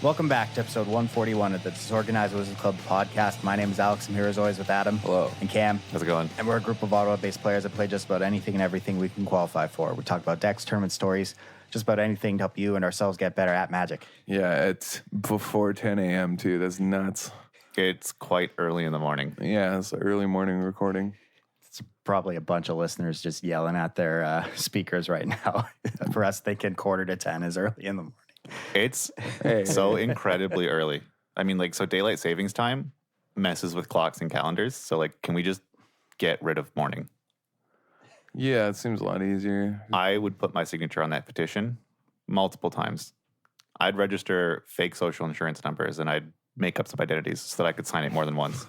Welcome back to episode 141 of the Disorganized Wizards Club podcast. My name is Alex. I'm here as always with Adam. Hello. And Cam. How's it going? And we're a group of Ottawa-based players that play just about anything and everything we can qualify for. We talk about decks, tournament stories, just about anything to help you and ourselves get better at Magic. Yeah, it's before 10 a.m. too. That's nuts. It's quite early in the morning. Yeah, it's an early morning recording. It's probably a bunch of listeners just yelling at their speakers right now. For us, thinking 9:45 is early in the morning. It's so incredibly early. I mean, like, so daylight savings time messes with clocks and calendars. So, like, can we just get rid of morning? Yeah, it seems a lot easier. I would put my signature on that petition multiple times. I'd register fake social insurance numbers and I'd make up some identities so that I could sign it more than once.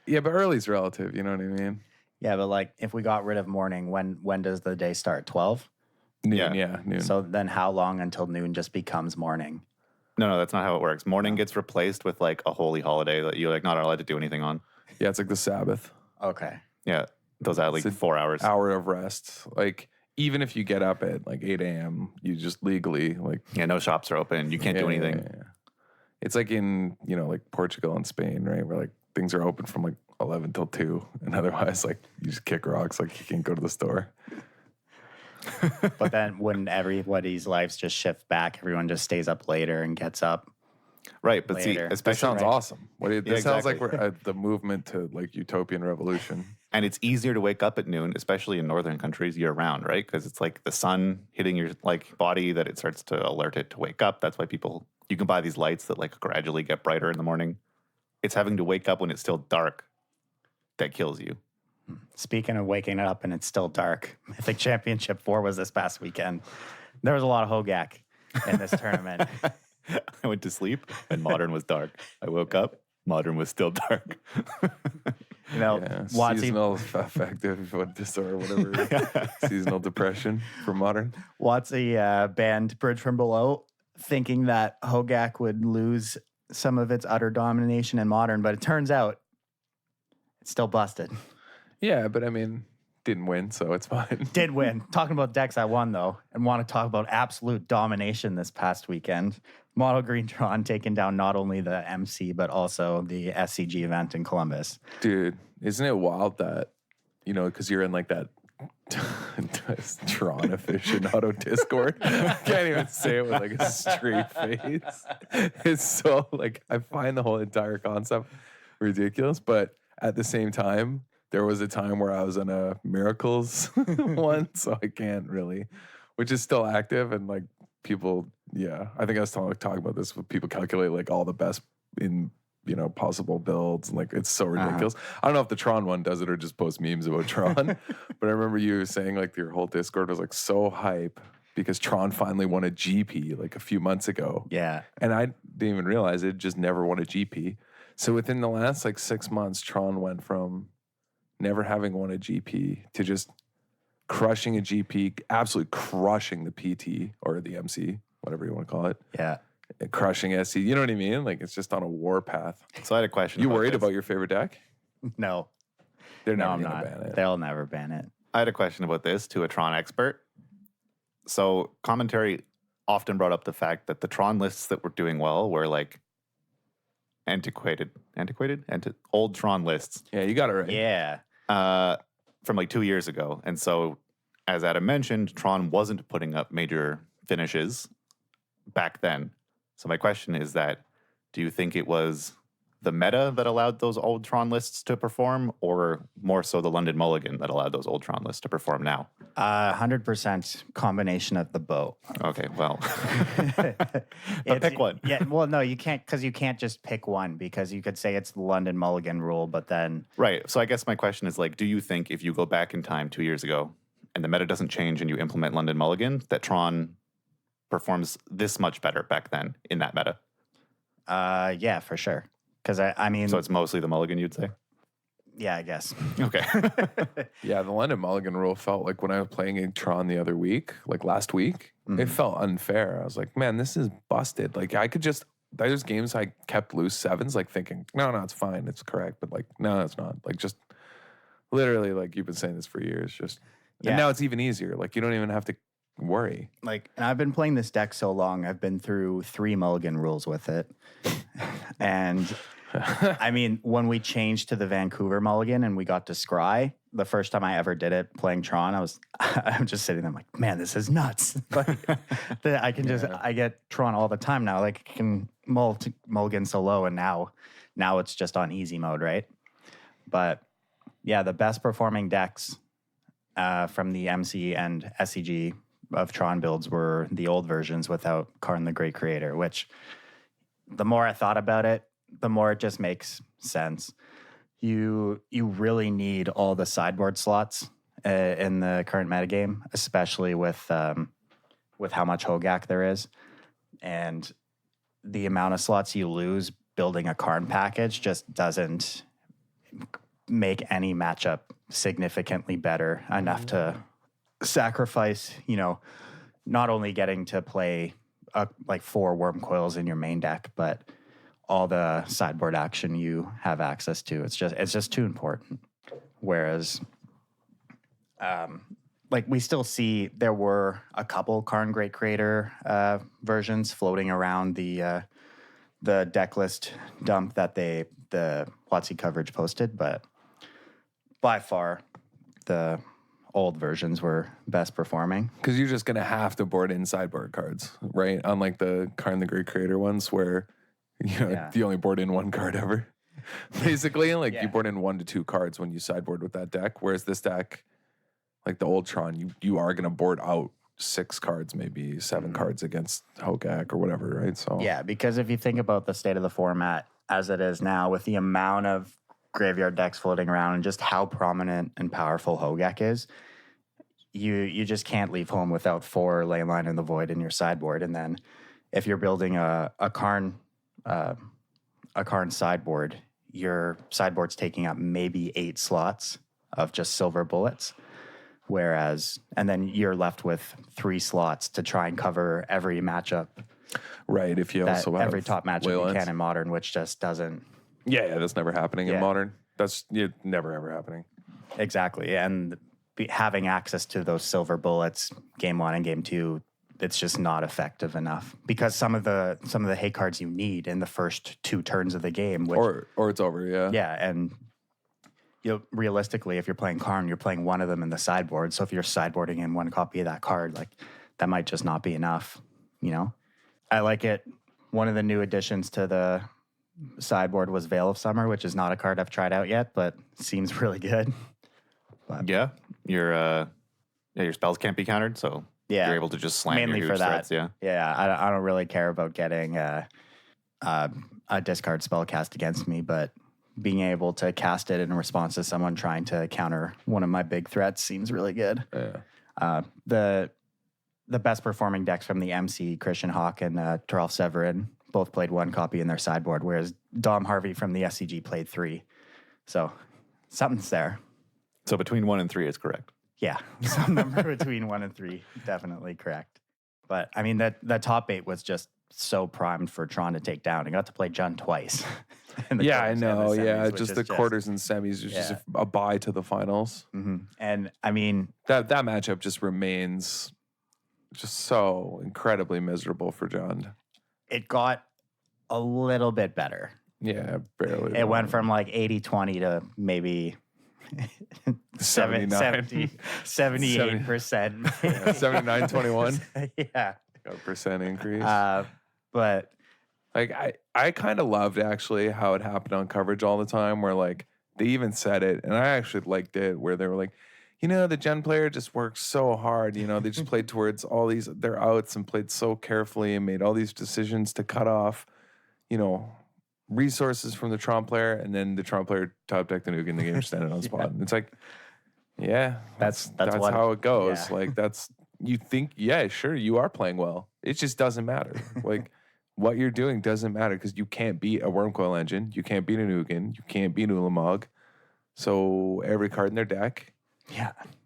Yeah, but early's relative. You know what I mean? Yeah, but like if we got rid of morning, when does the day start? 12? Noon, yeah, noon. So then how long until noon just becomes morning? No, that's not how it works. Morning gets replaced with like a holy holiday that you're like not allowed to do anything on. Yeah, it's like the Sabbath. Okay. Yeah, those out like 4 hours. Hour of rest. Like, even if you get up at like 8 a.m., you just legally, like... Yeah, no shops are open. You can't do anything. Yeah. It's like in, like Portugal and Spain, right? Where like things are open from like 11 till 2. And otherwise, like, you just kick rocks. Like, you can't go to the store. But then wouldn't everybody's lives just shift back? Everyone just stays up later and gets up. Right, but later. see, That especially sounds awesome. This sounds like exactly. we're at the movement to like utopian revolution. And it's easier to wake up at noon, especially in northern countries year round, right? Because it's like the sun hitting your like body that it starts to alert it to wake up. That's why you can buy these lights that like gradually get brighter in the morning. It's having to wake up when it's still dark that kills you. Speaking of waking up and it's still dark, Mythic Championship IV was this past weekend. There was a lot of Hogaak in this tournament. I went to sleep and Modern was dark. I woke up, Modern was still dark. You know, Watsy, Seasonal affective disorder, whatever. Seasonal depression for Modern. Watsy banned Bridge from Below, thinking that Hogaak would lose some of its utter domination in Modern, but it turns out it's still busted. Yeah, but I mean, didn't win, so it's fine. Did win. Talking about decks I won, though, and want to talk about absolute domination this past weekend. Mono Green Tron taking down not only the MC, but also the SCG event in Columbus. Dude, isn't it wild that, because you're in like that Tron aficionado Discord. I can't even say it with like a straight face. It's so like, I find the whole entire concept ridiculous, but at the same time, there was a time where I was on a Miracles one, so I can't really, which is still active. And like people, yeah, I think I was talking about this with people calculate like all the best in, possible builds. And like, it's so ridiculous. I don't know if the Tron one does it or just post memes about Tron, but I remember you saying like your whole Discord was like so hype because Tron finally won a GP like a few months ago. Yeah. And I didn't even realize it just never won a GP. So within the last like 6 months, Tron went from never having won a GP to just crushing a GP, absolutely crushing the PT or the MC, whatever you want to call it. Yeah. Crushing SC. You know what I mean? Like it's just on a war path. So I had a question. You worried this. about your favorite deck? No. They're No, never I'm going to not. ban it. They'll never ban it. I had a question about this to a Tron expert. So commentary often brought up the fact that the Tron lists that were doing well were like old Tron lists. Yeah, you got it right. Yeah. From like 2 years ago. And so, as Adam mentioned, Tron wasn't putting up major finishes back then. So my question is that, do you think it was the meta that allowed those old Tron lists to perform, or more so the London Mulligan that allowed those old Tron lists to perform now? 100% combination of the both. Okay, well, But pick one. Yeah, well, no, you can't, because you can't just pick one, because you could say it's the London Mulligan rule, but then... Right. So I guess my question is like, do you think if you go back in time 2 years ago and the meta doesn't change and you implement London Mulligan, that Tron performs this much better back then in that meta? Yeah, for sure. Because I mean... So it's mostly the Mulligan, you'd say? Yeah, I guess. Okay. Yeah, the London Mulligan rule felt like when I was playing in Tron the other week, like last week, it felt unfair. I was like, man, this is busted. Like I could just, there's games I kept loose sevens, like thinking, no, it's fine. It's correct. But like, no, it's not. Like just literally like you've been saying this for years. Just, Yeah. and now it's even easier. Like you don't even have to worry. Like, and I've been playing this deck so long, I've been through 3 mulligan rules with it. And I mean, when we changed to the Vancouver mulligan and we got to scry, the first time I ever did it playing Tron, I'm just sitting there, I'm like, man, this is nuts. Like, I can I get Tron all the time now. Like, I can mulligan so low, and now it's just on easy mode, right? But yeah, the best performing decks from the MC and SCG of Tron builds were the old versions without Karn the Great Creator, which the more I thought about it, the more it just makes sense. You really need all the sideboard slots in the current metagame, especially with how much Hogaak there is. And the amount of slots you lose building a Karn package just doesn't make any matchup significantly better enough to sacrifice, not only getting to play like 4 worm coils in your main deck, but all the sideboard action you have access to. It's just too important. Whereas, like, we still see there were a couple Karn Great Creator versions floating around the deck list dump that the WotC coverage posted, but by far the old versions were best performing. Because you're just going to have to board in sideboard cards, right? Unlike the Karn the Great Creator ones where, you only board in 1 card ever. Basically, you board in 1 to 2 cards when you sideboard with that deck. Whereas this deck, like the old Tron, you are going to board out 6 cards, maybe 7 cards against Hogaak or whatever, right? So yeah, because if you think about the state of the format as it is now, with the amount of graveyard decks floating around and just how prominent and powerful Hogaak is, you just can't leave home without 4 Leyline in the Void in your sideboard. And then if you're building a Karn sideboard, your sideboard's taking up maybe 8 slots of just silver bullets. And then you're left with 3 slots to try and cover every matchup. Right. If you also have every top matchup you can in Modern, which just doesn't. Yeah, that's never happening in Modern. That's never ever happening. Exactly. And having access to those silver bullets, game 1 and game 2, it's just not effective enough, because some of the hate cards you need in the first 2 turns of the game, or it's over. Yeah. And realistically, if you're playing Karn, you're playing 1 of them in the sideboard. So if you're sideboarding in 1 copy of that card, like, that might just not be enough. I like it. One of the new additions to the sideboard was Veil of Summer, which is not a card I've tried out yet, but seems really good. But yeah, your spells can't be countered, so you're able to just slam mainly your for huge that. threats. I don't really care about getting a discard spell cast against me, but being able to cast it in response to someone trying to counter one of my big threats seems really good. Yeah. The best performing decks from the MC, Christian Hawk and Tarl Severin, both played 1 copy in their sideboard, whereas Dom Harvey from the SCG played 3. So something's there. So between 1 and 3 is correct. Yeah, some number between 1 and 3, definitely correct. But I mean, that top 8 was just so primed for Tron to take down. I got to play Jun twice. Yeah, I know. Semis, just the quarters and semis is just a bye to the finals. Mm-hmm. And I mean, that matchup just remains just so incredibly miserable for John. It got a little bit better. Yeah, barely. It went from like 80-20 to maybe 78%. 79-21. Yeah. A percent increase. But like I kind of loved actually how it happened on coverage all the time, where like they even said it, and I actually liked it, where they were like, the Gen player just works so hard. They just played towards all their outs and played so carefully and made all these decisions to cut off, resources from the Tron player, and then the Tron player top decked the nuke and the game standing on spot. And it's like, that's how it goes. Yeah. Like you think, sure, you are playing well. It just doesn't matter. Like what you're doing doesn't matter, because you can't beat a Wormcoil Engine, you can't beat a Nukin, you can't beat Ulamog. So every card in their deck,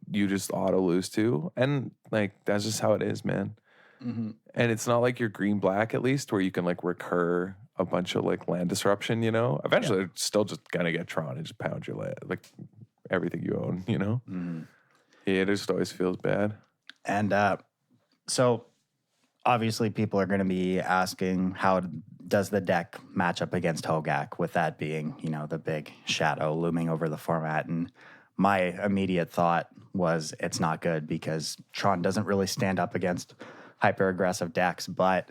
you just auto lose to, and like that's just how it is, man. Mm-hmm. And it's not like you're green black, at least, where you can like recur a bunch of like land disruption. Eventually, they're still just gonna get Tron and just pound your land, like everything you own. Mm-hmm. Yeah, it just always feels bad. And So obviously people are going to be asking, how does the deck match up against Hogaak, with that being, the big shadow looming over the format? And my immediate thought was it's not good because Tron doesn't really stand up against hyper aggressive decks, but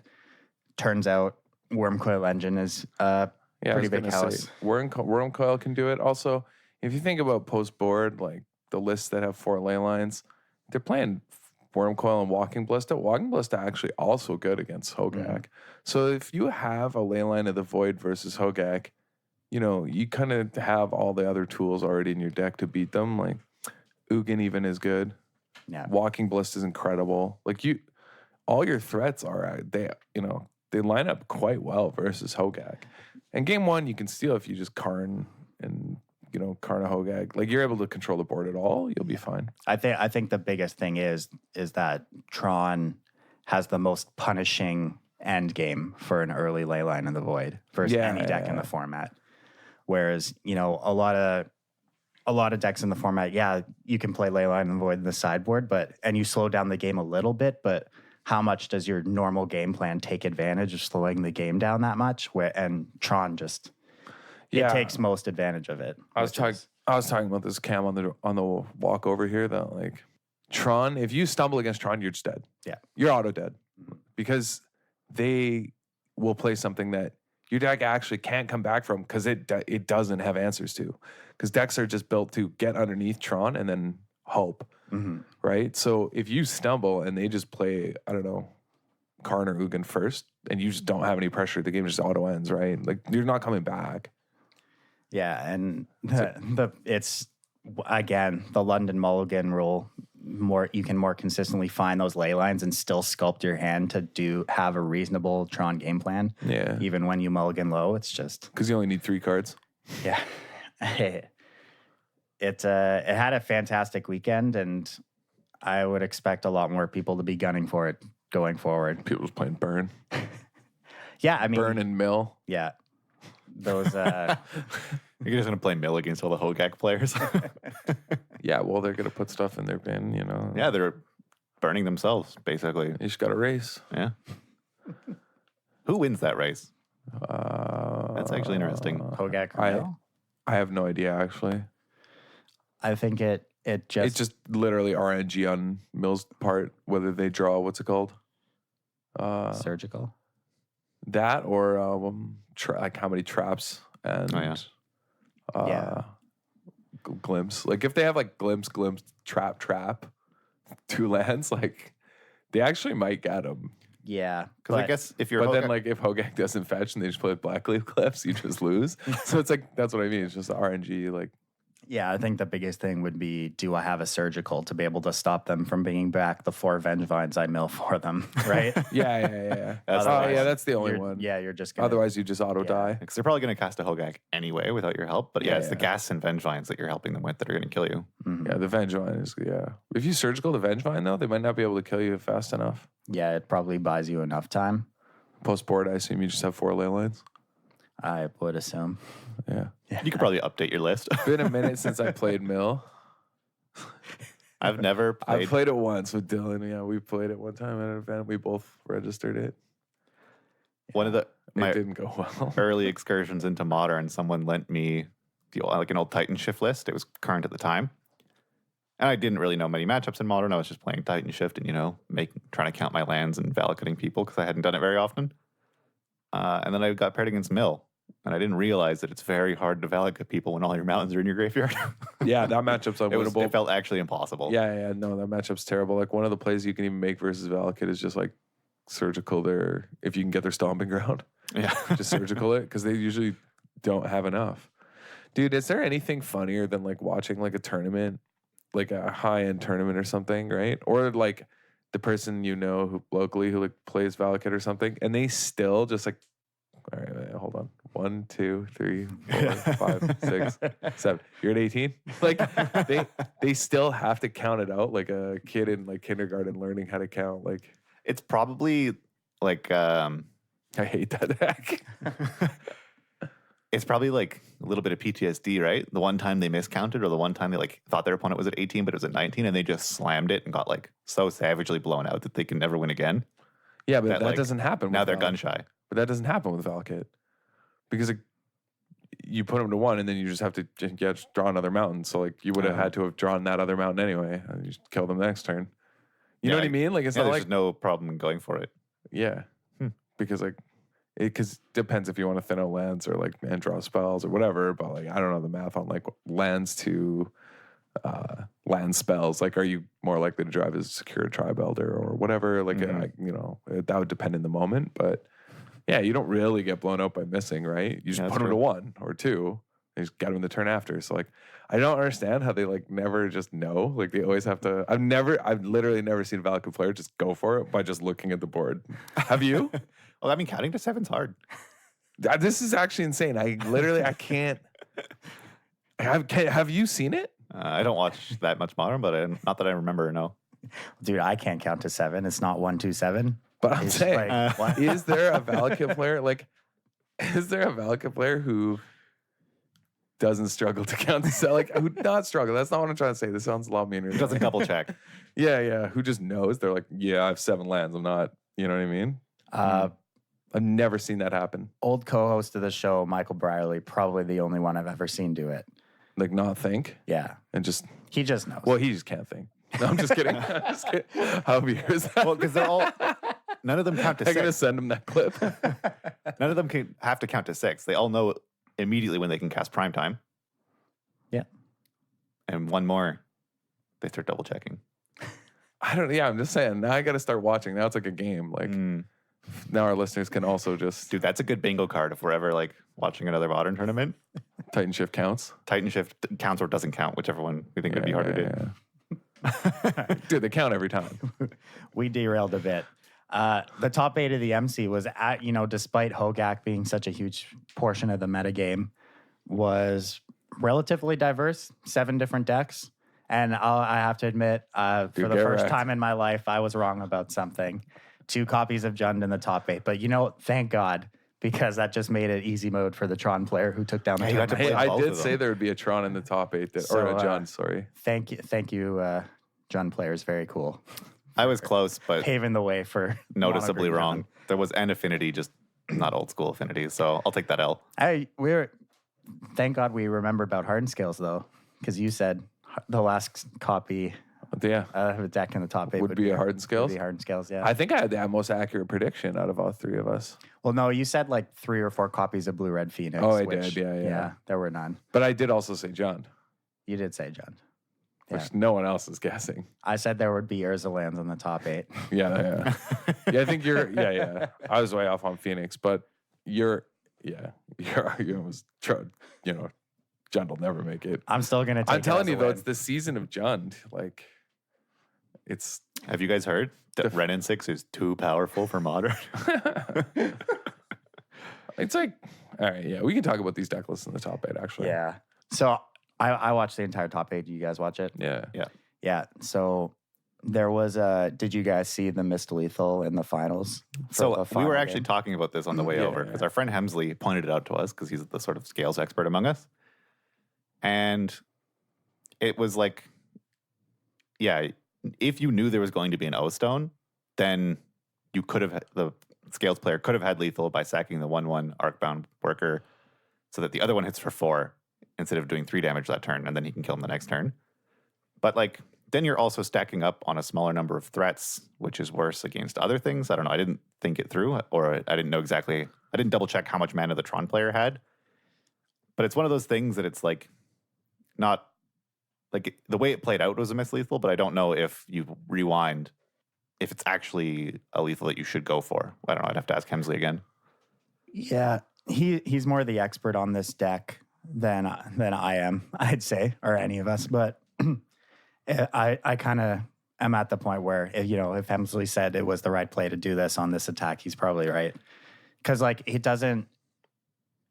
turns out Wormcoil Engine is a pretty big house. Wormcoil can do it. Also, if you think about post board, like the lists that have 4 ley lines, they're playing Wormcoil and Walking Ballista. Walking Ballista actually also good against Hogaak. So if you have a ley line of the Void versus Hogaak, you kind of have all the other tools already in your deck to beat them. Like Ugin even is good. Yeah. Walking Ballista is incredible. Like all your threats are they line up quite well versus Hogaak. And game 1 you can steal if you just Karn and Karn a Hogaak. Like you're able to control the board at all, you'll be fine. I think the biggest thing is that Tron has the most punishing end game for an early ley line in the Void versus any deck in the format. Whereas, a lot of decks in the format, you can play ley line in the Void in the sideboard, and you slow down the game a little bit, but how much does your normal game plan take advantage of slowing the game down that much? And Tron just it takes most advantage of it. I was talking about this, Cam, on the walk over here, that like Tron, if you stumble against Tron, you're just dead. Yeah. You're auto dead. Because they will play something that your deck actually can't come back from because it doesn't have answers to. Because decks are just built to get underneath Tron and then hope. Right? So if you stumble and they just play, I don't know, Karn or Ugin first, and you just don't have any pressure, the game just auto ends, right? Like you're not coming back. Yeah, and it's again the London Mulligan rule. You can more consistently find those ley lines and still sculpt your hand to have a reasonable Tron game plan. Yeah, even when you mulligan low, it's just because you only need 3 cards. Yeah, it had a fantastic weekend, and I would expect a lot more people to be gunning for it going forward. People was playing Burn. Yeah, I mean Burn and Mill. Yeah. Those You're just gonna play Mill against all the Hogaak players. Yeah, well, they're gonna put stuff in their bin, Yeah, they're burning themselves basically. You just got a race. Yeah. Who wins that race? That's actually interesting. Hogaak. I have no idea actually. I think it's just literally RNG on Mill's part, whether they draw what's it called? Surgical. That or like how many traps and glimpse. Like if they have like glimpse, trap, 2 lands, like they actually might get them. Yeah, because I guess if you're, then like if Hogaak doesn't fetch and they just play with Blackleaf Cliffs, you just lose. So it's like that's what I mean. It's just RNG. Like, yeah, I think the biggest thing would be, do I have a surgical to be able to stop them from bringing back the 4 Vengevines I mill for them, right? yeah. That's the only one. Yeah, you're just gonna, otherwise you just auto die. Because they're probably going to cast a Hogaak anyway without your help. But it's the gas and Vengevines that you're helping them with that are going to kill you. Mm-hmm. Yeah, the Vengevine is If you surgical the Vengevine though, they might not be able to kill you fast enough. Yeah, it probably buys you enough time. Post board, I assume you just have 4 ley lines. I would assume. Yeah. You could probably update your list. Been a minute since I played Mill. I've never played. I played it once with Dylan. Yeah, we played it one time at an event. We both registered it. One of it didn't go well. Early excursions into Modern, someone lent me an old Titan Shift list. It was current at the time. And I didn't really know many matchups in Modern. I was just playing Titan Shift and, trying to count my lands and validing people because I hadn't done it very often. And then I got paired against Mill. And I didn't realize that it's very hard to validate people when all your mountains are in your graveyard. Yeah, that matchup's unwinnable. It felt actually impossible. Yeah, no, that matchup's terrible. Like one of the plays you can even make versus Valakut is just like surgical if you can get their stomping ground. Yeah. Just surgical it, because they usually don't have enough. Dude, is there anything funnier than like watching like a tournament, like a high-end tournament or something, right? Or like the person who locally who like plays Valakut or something, and they still just like, all right, hold on. 1, 2, 3, 4, 5, 6, 7. You're at 18. Like they still have to count it out like a kid in like kindergarten learning how to count. Like it's probably like I hate that deck. it's probably like a little bit of PTSD, right? The one time they miscounted, or the one time they like thought their opponent was at 18, but it was at 19, and they just slammed it and got like so savagely blown out that they can never win again. Yeah, but that like, doesn't happen. Now with they're Val. gun shy. But that doesn't happen with Valkit because you put them to 1, and then you just have to just draw another mountain. So like you would have had to have drawn that other mountain anyway, and you just kill them the next turn. You know what I mean? Like it's not there's like just no problem in going for it. Yeah, because like it depends if you want to thin out lands or like and draw spells or whatever. But like I don't know the math on like lands to land spells. Like, are you more likely to drive as a secure tribe elder or whatever? Like, that would depend in the moment. But yeah, you don't really get blown out by missing, right? You just put them to 1 or 2. And just get them the turn after. So like, I don't understand how they like never just know. Like they always have to. I've literally never seen a Valakut player just go for it by just looking at the board. Have you? Well, I mean, counting to 7's hard. This is actually insane. I can't. Have you seen it? I don't watch that much Modern, but not that I remember. No, dude, I can't count to 7. It's not 1, 2, 7. But I'm saying, like, what? Is there a Valakut player? Like, is there a Valakut player who doesn't struggle to count to 7? Like, who not struggle? That's not what I'm trying to say. This sounds a lot meaner. Who doesn't double check? Yeah. Who just knows? They're like, yeah, I have 7 lands. I'm not. You know what I mean? I've never seen that happen. Old co-host of the show, Michael Brierly, probably the only one I've ever seen do it. Like not think? Yeah. And just... He just knows. Well, he just can't think. No, I'm just kidding. I'm just kidding. How weird is that? Well, because they're all... None of them count to 6. I'm going to send him that clip. None of them have to count to 6. They all know immediately when they can cast prime time. Yeah. And one more, they start double checking. I'm just saying. Now I got to start watching. Now it's like a game. Like... Now our listeners can also just... Dude, that's a good bingo card if we're ever like watching another Modern tournament. Titan Shift counts. Titan Shift counts or doesn't count, whichever one we think would be harder to do. Dude, they count every time. We derailed a bit. The top 8 of the MC was at, despite Hogaak being such a huge portion of the metagame, was relatively diverse, 7 different decks. And I have to admit, for the first time in my life, I was wrong about something. 2 copies of Jund in the top 8. But, thank God, because that just made it easy mode for the Tron player who took down the tournament. Hey, I did say there would be a Tron in the top 8, or a Jund, sorry. Thank you, Jund players. Very cool. I was close, but paving the way for noticeably monogrammy wrong. Jund. There was an affinity, just not old school affinity. So I'll take that L. Thank God we remember about Hardened Scales, though, because you said the last copy... a deck in the top 8 would be a Hardened Scales. Would be Hardened Scales, yeah. I think I had the most accurate prediction out of all 3 of us. Well, no, you said like 3 or 4 copies of Blue Red Phoenix. Oh, I did, yeah. There were none. But I did also say Jund. You did say Jund. Which no one else is guessing. I said there would be Urza lands in the top 8. Yeah. I think you're. Yeah. I was way off on Phoenix, but your argument was, Jund will never make it. I'm still gonna. I'm telling you though, it's the season of Jund. Like. Have you guys heard that Renin 6 is too powerful for Modern? It's like, all right, yeah, we can talk about these deck lists in the top 8, actually. Yeah. So I watched the entire top 8. Do you guys watch it? Yeah. So there was did you guys see the Mist Lethal in the finals? So we were actually talking about this on the way over because yeah. our friend Hemsley pointed it out to us because he's the sort of scales expert among us. And it was like, if you knew there was going to be an O-Stone, then you could have, the Scales player could have had lethal by sacking the 1/1 Arcbound Worker so that the other one hits for 4 instead of doing 3 damage that turn, and then he can kill him the next turn. But then you're also stacking up on a smaller number of threats, which is worse against other things. I don't know. I didn't think it through, or I didn't know exactly. I didn't double check how much mana the Tron player had. But it's one of those things that it's not. The way it played out was a mislethal, but I don't know if you rewind, if it's actually a lethal that you should go for. I don't know. I'd have to ask Hemsley again. Yeah, he's more the expert on this deck than I am, I'd say, or any of us. But I kind of am at the point where, if Hemsley said it was the right play to do this on this attack, he's probably right. Because it doesn't.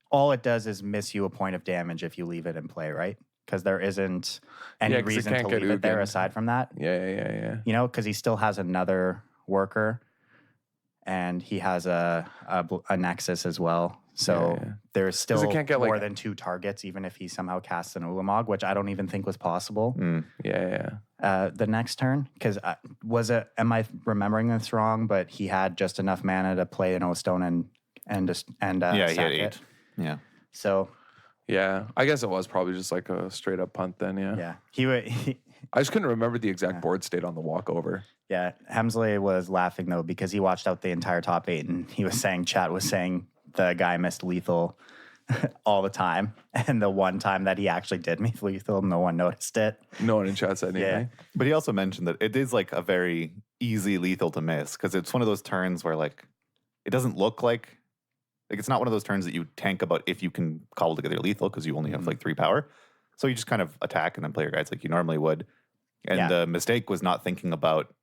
All it does is miss you a point of damage if you leave it in play, right? Because there isn't any reason to leave it there aside from that. Yeah. Because he still has another worker, and he has a Nexus as well. So Yeah. there's 'Cause still it can't get, like- more than 2 targets, even if he somehow casts an Ulamog, which I don't even think was possible Yeah. the next turn. Because am I remembering this wrong? But he had just enough mana to play an O-Stone and He sack had it. 8. Yeah. So Yeah. I guess it was probably just like a straight up punt then, yeah. yeah, he would. I just couldn't remember the exact board state on the walkover. Yeah, Hemsley was laughing though because he watched out the entire top 8 and he was saying, chat was saying the guy missed lethal all the time. And the one time that he actually did miss lethal, no one noticed it. No one in chat said anything. But he also mentioned that it is like a very easy lethal to miss because it's one of those turns where like it doesn't look like it's not one of those turns that you tank about if you can cobble together lethal because you only have like 3 power. So you just kind of attack and then play your guys like you normally would. And the mistake was not thinking about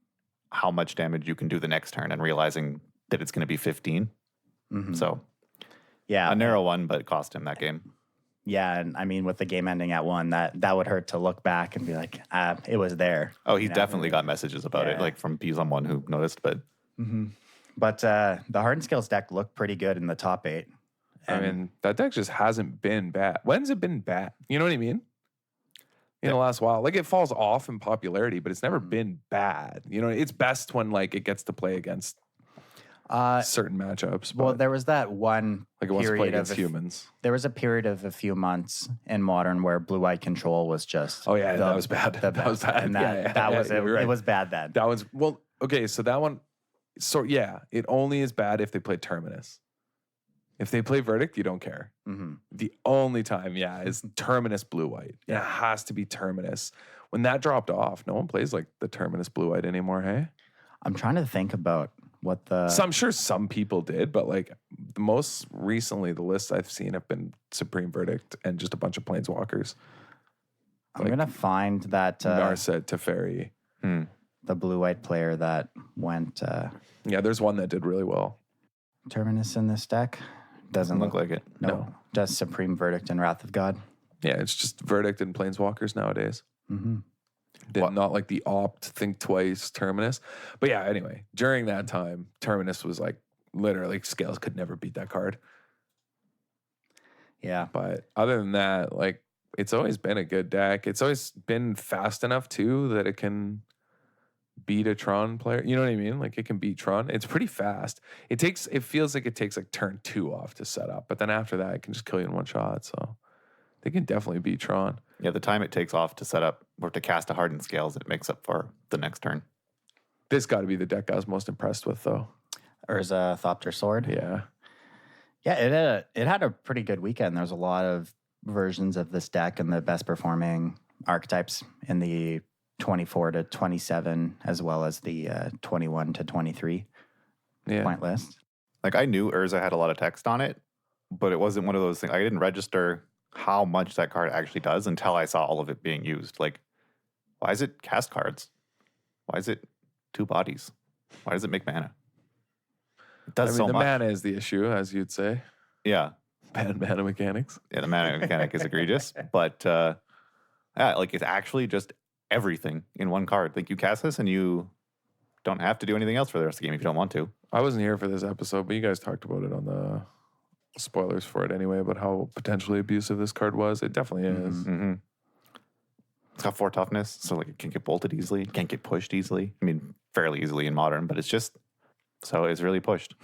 how much damage you can do the next turn and realizing that it's going to be 15. So Yeah, a narrow one, but it cost him that game. Yeah, and I mean, with the game ending at 1, that would hurt to look back and be like, it was there. Oh, he definitely got messages about it, Yeah. like from Peas on One who noticed. But But the Hardened Scales deck looked pretty good in the top 8. I mean, that deck just hasn't been bad. When's it been bad? You know what I mean? In the last while. Like, it falls off in popularity, but it's never been bad. You know, it's best when, like, it gets to play against certain matchups. But, Well, there was that one like, it wants to play period against of humans. there was a period of a few months in Modern where Blue-Eye Control was just Oh, yeah, that was bad. That was best. bad. And Yeah, that yeah, was you're it. right. It was bad then. That one's, well, okay, so that one, so yeah, it only is bad if they play Terminus. If they play Verdict, you don't care. The only time, is Terminus Blue-White. It has to be Terminus. When that dropped off, no one plays like the Terminus Blue-White anymore, hey? I'm trying to think about what the So I'm sure some people did, but like the most recently, the lists I've seen have been Supreme Verdict and just a bunch of Planeswalkers. I'm gonna find that Narset, Teferi. the Blue-White player that went Yeah, there's one that did really well. Terminus in this deck. Doesn't look like it. No, just Supreme Verdict and Wrath of God. Yeah, it's just Verdict and Planeswalkers nowadays. What? Not like the Opt, Think Twice, Terminus. But yeah, anyway, during that time, Terminus was like literally Scales could never beat that card. Yeah. But other than that, like it's always been a good deck. It's always been fast enough too that it can beat a Tron player. You know what I mean? Like it can beat Tron. It's pretty fast. It feels like it takes like turn 2 off to set up. But then after that, it can just kill you in one shot. So they can definitely beat Tron. Yeah, the time it takes off to set up or to cast a Hardened Scales, it makes up for the next turn. This got to be the deck I was most impressed with, though. Urza Thopter Sword. Yeah. Yeah, it had a pretty good weekend. There's a lot of versions of this deck and the best performing archetypes in the 24 to 27, as well as the 21 to 23 point list. Like I knew Urza had a lot of text on it, but it wasn't one of those things. I didn't register how much that card actually does until I saw all of it being used. Like, why is it cast cards? Why is it 2 bodies? Why does it make mana? It does so the much. mana is the issue, as you'd say. Yeah. Bad mana mechanics. Yeah, the mana mechanic is egregious. But yeah, like it's actually just everything in one card. Like you cast this and you don't have to do anything else for the rest of the game if you don't want to. I wasn't here for this episode, but you guys talked about it on the spoilers for it anyway, about how potentially abusive this card was. It definitely is. It's got 4 toughness, so like it can't get bolted easily. It can't get pushed easily. I mean, fairly easily in Modern, but it's just so it's really pushed.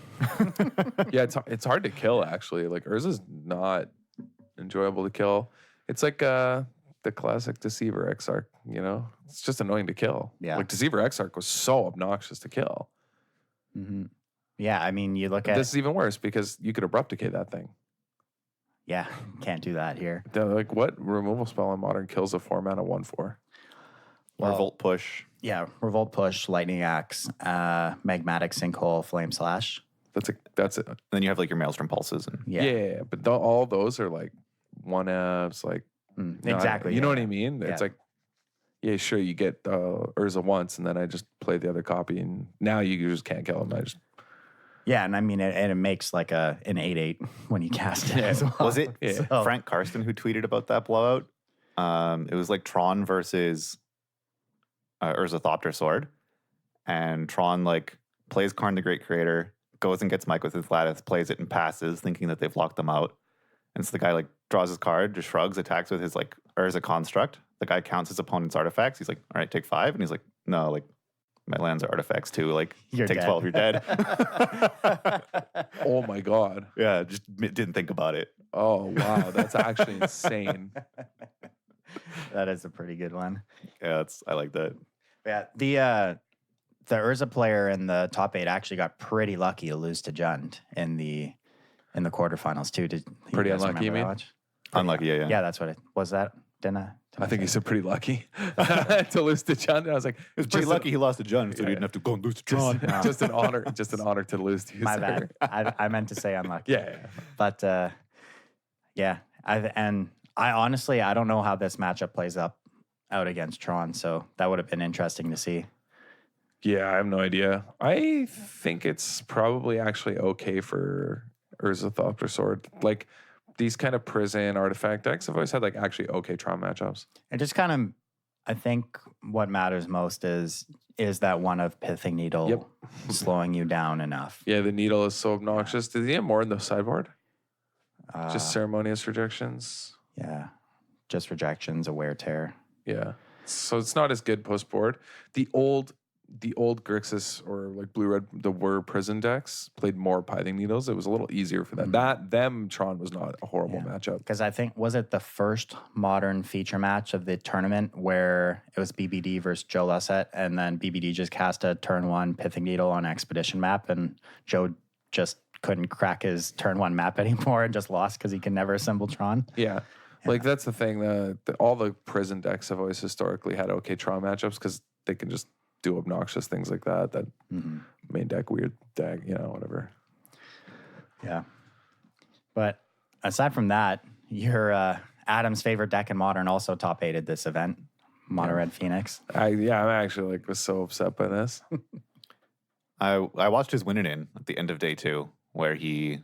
Yeah, it's hard to kill actually. Like Urza's not enjoyable to kill. It's like the classic Deceiver Exarch, you know? It's just annoying to kill. Yeah. Like Deceiver Exarch was so obnoxious to kill. Yeah, I mean, you look at This is even worse because you could Abrupt Decay that thing. Yeah, can't do that here. Like what removal spell in Modern kills a 4-mana 1/4? Revolt push. Yeah, Revolt Push, Lightning Axe, Magmatic Sinkhole, Flame Slash. That's it. Then you have like your Maelstrom pulses and Yeah, but all those are like 1-Fs, like Exactly. You know yeah. what I mean? Yeah. It's like, yeah, sure, you get Urza once, and then I just play the other copy, and now you just can't kill him. Yeah, and I mean, it makes like an 8/8 when you cast it as well. Was it So- Frank Karsten who tweeted about that blowout? It was like Tron versus Urza Thopter Sword. And Tron like plays Karn the Great Creator, goes and gets Mike with his Lattice, plays it and passes, thinking that they've locked them out. And so the guy like draws his card, just shrugs, attacks with his like Urza construct. The guy counts his opponent's artifacts. He's like, all right, take 5. And he's like, no, like my lands are artifacts too. Like You're take dead. 12, you're dead. Oh my God. Yeah, just didn't think about it. Oh wow, that's actually insane. That is a pretty good one. Yeah, I like that. Yeah, the Urza player in the top 8 actually got pretty lucky to lose to Jund in the quarterfinals too. Did you Pretty guys unlucky, remember you that mean? much? Unlucky, yeah. Yeah, that's what it was. That didn't I think say he said pretty lucky to lose to John. I was like, He was pretty lucky he lost to Jund, so he Yeah. didn't have to go and lose to just, Tron. just an honor to lose to you. My sir. bad. I meant to say unlucky. Yeah. But yeah, I honestly I don't know how this matchup plays out against Tron, so that would have been interesting to see. Yeah, I have no idea. I think it's probably actually okay for Urza Thopter Sword. Like these kind of prison artifact decks have always had like actually okay Tron matchups. And just kind of, I think what matters most is that one of Pithing Needle Yep. slowing you down enough. Yeah, the needle is so obnoxious. Did he have more in the sideboard? Just Uh, ceremonious rejections. yeah, just rejections, a wear tear. Yeah. So it's not as good post board. The old Grixis or like blue red the Whir prison decks played more Pithing Needles. It was a little easier for them. Tron was not a horrible matchup. Because I think, was it the first modern feature match of the tournament where it was BBD versus Joe Lusset, and then BBD just cast a turn 1 Pithing Needle on Expedition map, and Joe just couldn't crack his turn 1 map anymore and just lost because he can never assemble Tron. Yeah. Like that's the thing. All the prison decks have always historically had okay Tron matchups because they can just do obnoxious things like that. That main deck, weird deck, whatever. Yeah. But aside from that, your Adam's favorite deck in Modern also top 8'd this event, Mono Red Phoenix. I'm actually was so upset by this. I watched his win in at the end of day 2, where it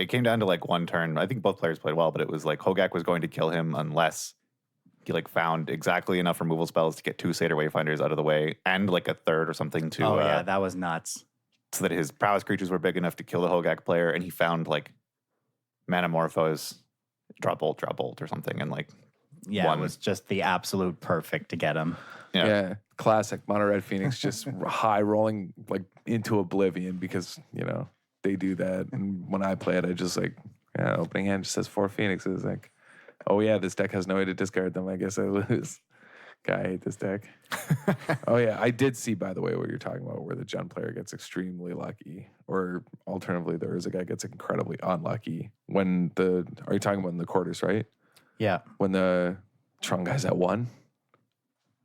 came down to like one turn. I think both players played well, but it was like Hogaak was going to kill him unless he like found exactly enough removal spells to get 2 Satyr Wayfinders out of the way and like a third or something to Yeah, that was nuts. so that his prowess creatures were big enough to kill the Hogaak player, and he found like Manamorphose, drop bolt or something, and like Yeah, it was just the absolute perfect to get him. Yeah. Classic Mono Red Phoenix just high rolling like into oblivion because, they do that. And when I play it, I just like, opening hand just says 4 Phoenixes. Like, oh yeah, this deck has no way to discard them. I guess I lose. God, I hate this deck. Oh yeah, I did see, by the way, what you're talking about, where the Jund player gets extremely lucky, or alternatively, there is a guy gets incredibly unlucky when are you talking about in the quarters, right? Yeah. When the Tron guy's at 1,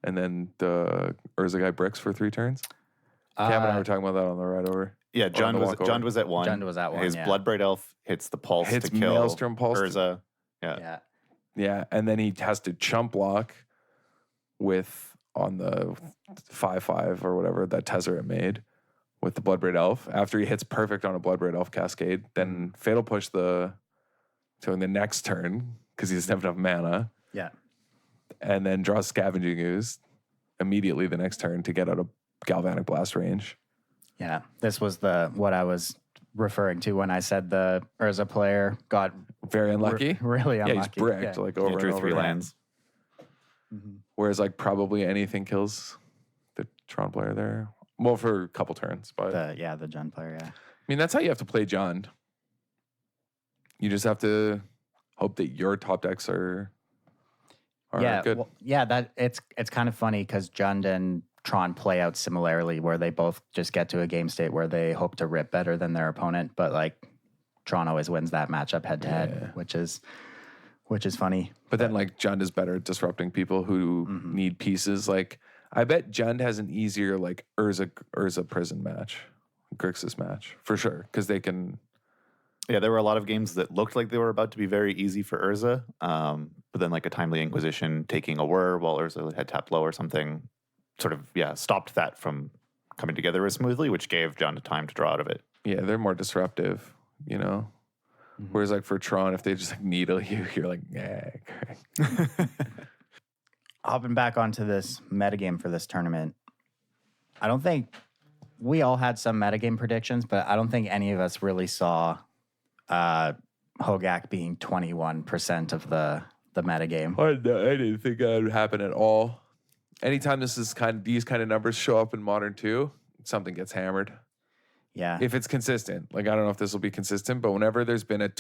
and then the Urza guy bricks for 3 turns. Cam and I were talking about that on the ride over. Yeah, Jund was at 1. Jund was at 1. His Bloodbraid Elf hits the pulse Hits to kill Maelstrom Pulse to- Urza. Yeah. Yeah, and then he has to chump block on the 5/5 or whatever that Tezzeret made with the Bloodbraid Elf. After he hits perfect on a Bloodbraid Elf Cascade, then Fatal Push in the next turn because he doesn't have enough mana, Yeah. and then draws Scavenging Ooze immediately the next turn to get out of Galvanic Blast range. Yeah. This was what I was referring to when I said the Urza player got Very unlucky. really unlucky. Yeah, he's bricked like over He drew and over 3 again. lands. Whereas like probably anything kills the Tron player there. Well, for a couple turns, but The Jund player, yeah. I mean, that's how you have to play Jund. You just have to hope that your top decks are good. Well, that it's kind of funny because Jund and Tron play out similarly, where they both just get to a game state where they hope to rip better than their opponent, but like Tron always wins that matchup head to head, which is funny. But then like Jund is better at disrupting people who need pieces. Like I bet Jund has an easier like Urza prison match, Grixis match for sure, because they can. Yeah, there were a lot of games that looked like they were about to be very easy for Urza, but then like a Timely Inquisition taking a Whir while Urza had tapped low or something sort of, stopped that from coming together as smoothly, which gave Jund time to draw out of it. Yeah, they're more disruptive, Whereas like for Tron, if they just like needle you, you're like, nah. Hopping back onto this metagame for this tournament, I don't think we all had some metagame predictions, but I don't think any of us really saw Hogaak being 21% of the metagame. I didn't think that would happen at all. Anytime these kind of numbers show up in Modern 2, something gets hammered. Yeah. If it's consistent. Like, I don't know if this will be consistent, but whenever there's been a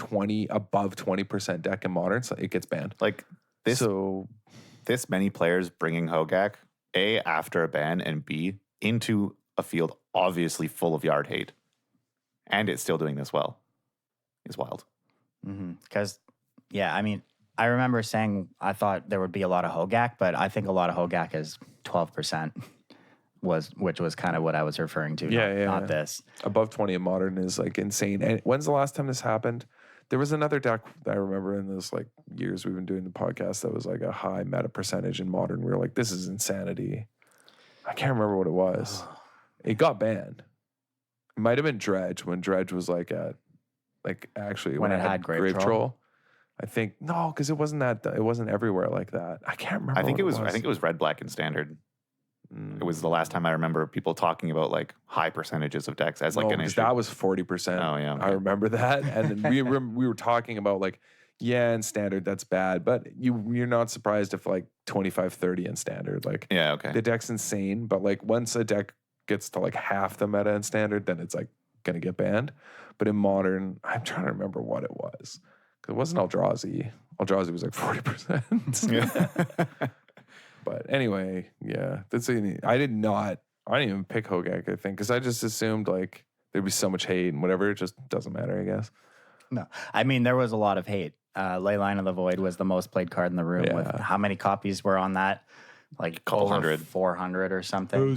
above 20% deck in Modern, it gets banned. Like this many players bringing Hogaak, A, after a ban, and B, into a field obviously full of yard hate. And it's still doing this well. Is wild. Because, I mean, I remember saying I thought there would be a lot of Hogaak, but I think a lot of Hogaak is 12%, which was kind of what I was referring to, not this. Above 20 in Modern is like insane. And when's the last time this happened? There was another deck that I remember in those like years we've been doing the podcast that was like a high meta percentage in Modern. We were like, this is insanity. I can't remember what it was. It got banned. It might have been Dredge when Dredge was like at actually when it had Grave Troll. I think no, because it wasn't everywhere like that. I can't remember. I think it was Red, Black, and Standard. It was the last time I remember people talking about like high percentages of decks as like an issue. That was 40%. Oh yeah, okay. I remember that. And then we were talking about like, in Standard that's bad, but you're not surprised if like 25-30 in Standard. Like the deck's insane, but like once a deck gets to like half the meta in Standard, then it's like gonna get banned. But in Modern, I'm trying to remember what it was. Because it wasn't Eldrazi. Eldrazi was like 40%. But anyway, I didn't even pick Hogaak, I think, because I just assumed like there'd be so much hate and whatever. It just doesn't matter, I guess. No. I mean, there was a lot of hate. Leyline of the Void was the most played card in the room. With how many copies were on that? Like a couple hundred. 400 or something.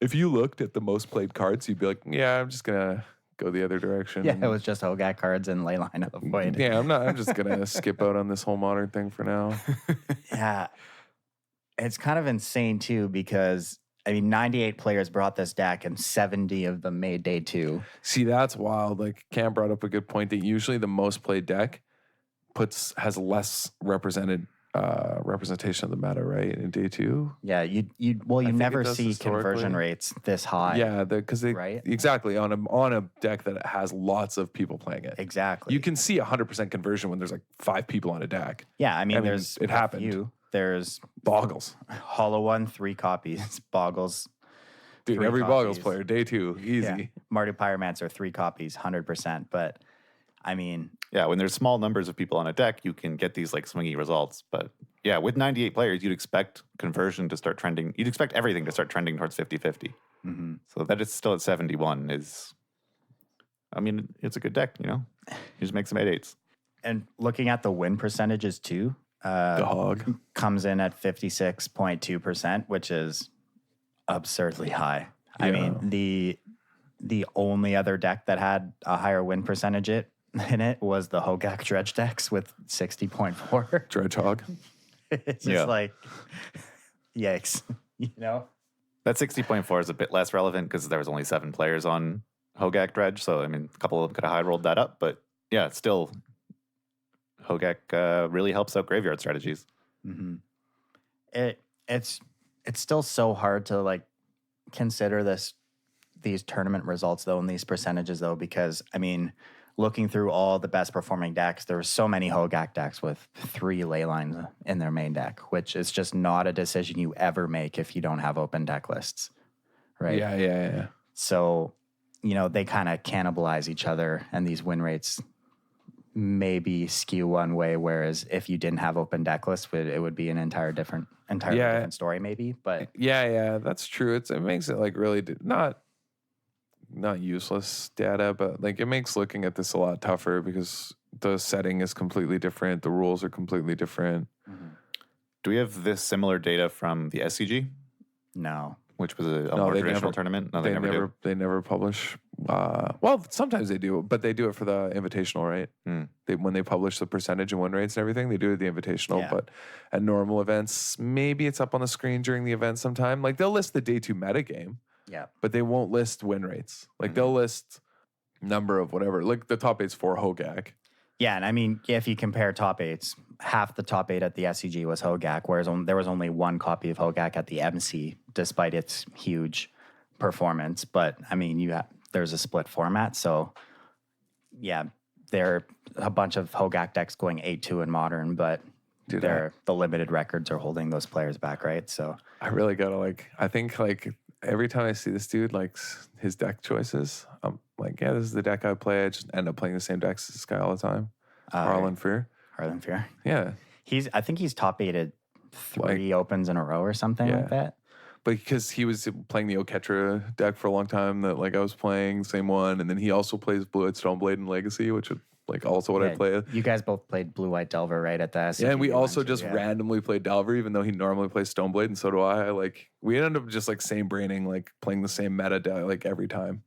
If you looked at the most played cards, you'd be like, I'm just going to go the other direction. Yeah, it was just Hogaak cards and Leyline of the Void. Yeah, I'm just going to skip out on this whole Modern thing for now. Yeah. It's kind of insane, too, because, I mean, 98 players brought this deck and 70 of them made day 2. See, that's wild. Like, Cam brought up a good point that usually the most played deck has less representation of the meta, right, in day 2? Yeah, you never see conversion rates this high. Yeah, because right? Exactly, on a deck that has lots of people playing it. Exactly. You can see 100% conversion when there's like 5 people on a deck. Yeah, I mean it happened. There's Boggles. Hollow One, 3 copies. Boggles. Dude, every Boggles player, day 2, easy. Yeah. Mardu Pyromancer, 3 copies, 100%. But, I mean... Yeah, when there's small numbers of people on a deck, you can get these like swingy results. But yeah, with 98 players, you'd expect conversion to start trending. You'd expect everything to start trending towards 50-50. So that it's still at 71 is... I mean, it's a good deck, You just make some 8/8s. And looking at the win percentages, too... the Hog comes in at 56.2%, which is absurdly high. Yeah. I mean, the only other deck that had a higher win percentage in it was the Hogaak Dredge decks with 60.4. Dredge Hog. It's just like, yikes, That 60.4 is a bit less relevant because there was only 7 players on Hogaak Dredge. So, I mean, a couple of them could have high rolled that up. But yeah, it's still... Hogaak really helps out graveyard strategies. It's still so hard to like consider these tournament results though and these percentages though, because I mean, looking through all the best performing decks, there were so many Hogaak decks with 3 ley lines in their main deck, which is just not a decision you ever make if you don't have open deck lists, right? Yeah. So, they kind of cannibalize each other, and these win rates maybe skew one way, whereas if you didn't have open deck lists, it would be an entirely different story, maybe. But yeah, that's true. It makes it like really not useless data, but like it makes looking at this a lot tougher because the setting is completely different, the rules are completely different. Do we have this similar data from the SCG? No. Which was a more traditional tournament? No, they never do. They never publish. Well, sometimes they do, but they do it for the Invitational, right? When they publish the percentage and win rates and everything, they do it at the Invitational. Yeah. But at normal events, maybe it's up on the screen during the event sometime. Like they'll list the day 2 metagame, but they won't list win rates. Like they'll list number of whatever. Like the top 8's for Hogaak. Yeah, and I mean, if you compare top 8s, half the top 8 at the SCG was Hogaak, whereas there was only 1 copy of Hogaak at the MC, despite its huge performance, but I mean, there's a split format, so yeah, there are a bunch of Hogaak decks going 8-2 in Modern, but the limited records are holding those players back, right? So I really gotta I think every time I see this dude his deck choices, I'm like, yeah, this is the deck I play. I just end up playing the same decks as this guy all the time. Harlan Fear. Harlan Fear. Yeah. I think he's top 8 3 opens in a row or something like that. But because he was playing the Oketra deck for a long time that I was playing, same one. And then he also plays Blue-White Stoneblade in Legacy, which is also what I play. You guys both played Blue-White Delver, right, at the SCG? Yeah, and we also just randomly played Delver, even though he normally plays Stoneblade, and so do I. We ended up just same braining, playing the same meta deck every time.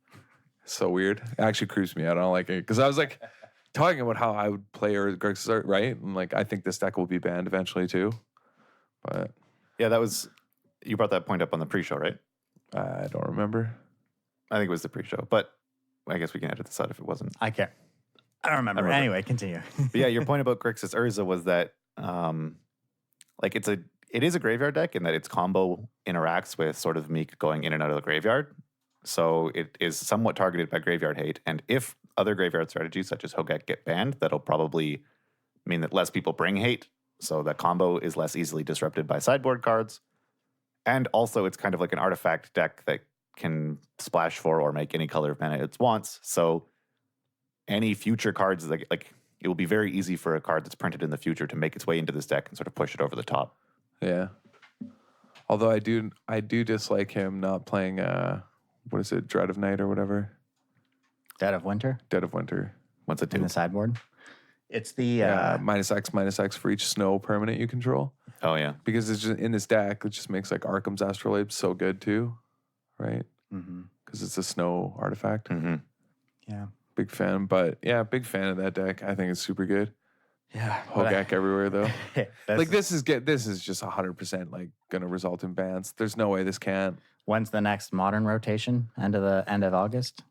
So weird. It actually creeps me out. I don't like it. Because I was talking about how I would play Grixis Art, right? And I think this deck will be banned eventually too. But yeah, you brought that point up on the pre-show, right? I don't remember. I think it was the pre-show, but I guess we can edit this out if it wasn't. I don't remember. Anyway, continue. But yeah, your point about Grixis Urza was that it is a graveyard deck in that its combo interacts with sort of Meek going in and out of the graveyard. So it is somewhat targeted by graveyard hate. And if other graveyard strategies such as Hogaak get banned, that'll probably mean that less people bring hate. So that combo is less easily disrupted by sideboard cards. And also it's kind of like an artifact deck that can splash for or make any color of mana it wants. So any future cards, it will be very easy for a card that's printed in the future to make its way into this deck and sort of push it over the top. Yeah. Although I do dislike him not playing what is it, Dread of Night or whatever? Dead of Winter? Dead of Winter. What's it do? In the sideboard? It's the -X for each snow permanent you control. Oh yeah. Because it's just in this deck, it just makes Arkham's Astrolabe so good too. Right? Mm-hmm. Because it's a snow artifact. Mm-hmm. Yeah. Big fan, but yeah, big fan of that deck. I think it's super good. Yeah. Hogaak everywhere though. This this is just 100% gonna result in bans. There's no way this can't. When's the next Modern rotation? End of August?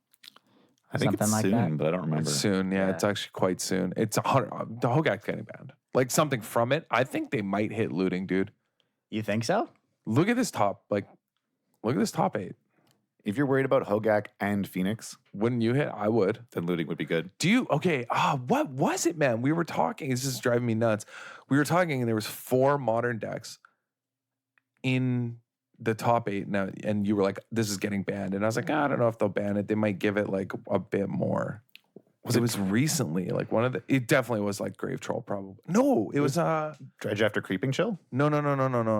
I think Something it's like soon, that? but I don't remember. It's soon, yeah, it's actually quite soon. It's 100. The Hogaak's getting banned. Something from it. I think they might hit looting, dude. You think so? Look at this top. Look at this top 8. If you're worried about Hogaak and Phoenix, Wouldn't you hit? I would. then looting would be good. Do you? Okay. What was it, man? We were talking. It's just driving me nuts. We were talking, and there was 4 modern decks in the top 8 now, and you were like, "This is getting banned," and I was like, "I don't know if they'll ban it. They might give it a bit more." It was recently one of the. It definitely was Grave Troll, probably. No, it was Dredge after Creeping Chill? No.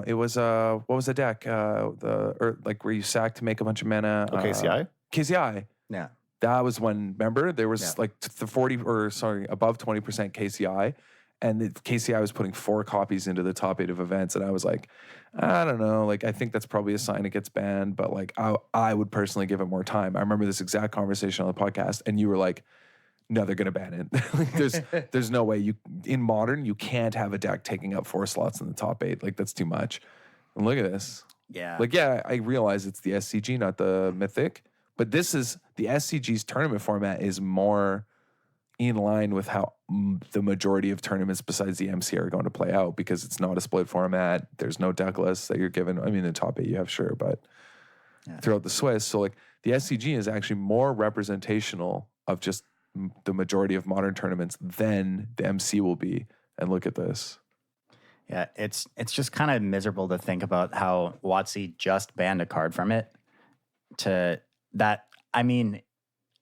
It was what was the deck? Where you sack to make a bunch of mana. KCI? KCI. Yeah. That was when, remember, there was the 40 above 20% KCI, and the KCI was putting 4 copies into the top 8 of events, and I was like, I don't know, I think that's probably a sign it gets banned, but I would personally give it more time. I remember this exact conversation on the podcast, and you were like, no, they're gonna ban it. There's no way in Modern you can't have a deck taking up 4 slots in the top 8. That's too much. And look at this. Yeah. I realize it's the SCG, not the Mythic. But this is the SCG's tournament format is more in line with how the majority of tournaments besides the MC are going to play out, because it's not a split format. There's no deck lists that you're given. I mean, the top 8 you have, sure, but throughout the Swiss. So the SCG is actually more representational of just the majority of modern tournaments than the MC will be. And look at this. Yeah, it's just kind of miserable to think about how WotC just banned a card from it to that. I mean,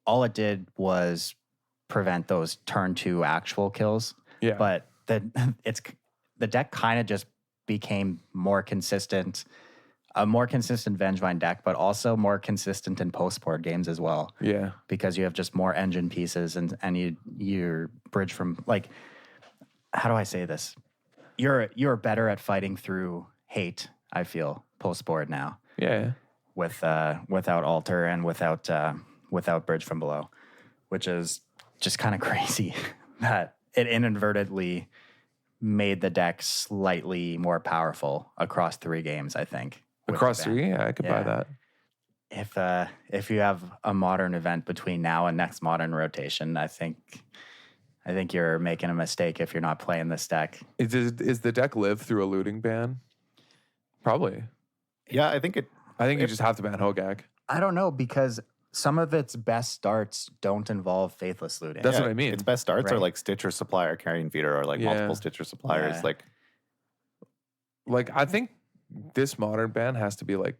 all it did was prevent those turn 2 actual kills. Yeah. But the deck kind of just became more consistent, a more consistent Vengevine deck, but also more consistent in post-board games as well. Yeah. Because you have just more engine pieces and you're bridge from how do I say this? You're better at fighting through hate, I feel, post-board now. Yeah. Without alter and without bridge from below, which is just kind of crazy that it inadvertently made the deck slightly more powerful across 3 games, I think. Across 3? Yeah, I could buy that. If you have a modern event between now and next modern rotation, I think you're making a mistake if you're not playing this deck. Is the deck live through a looting ban? Probably. Yeah, I think you just have to ban Hogaak. I don't know, because some of its best starts don't involve faithless looting. That's what I mean. Its best starts are Right. like Stitcher Supplier, Carrion Feeder, or like Yeah. multiple Stitcher Suppliers. Yeah. Like, I think this modern ban has to be like,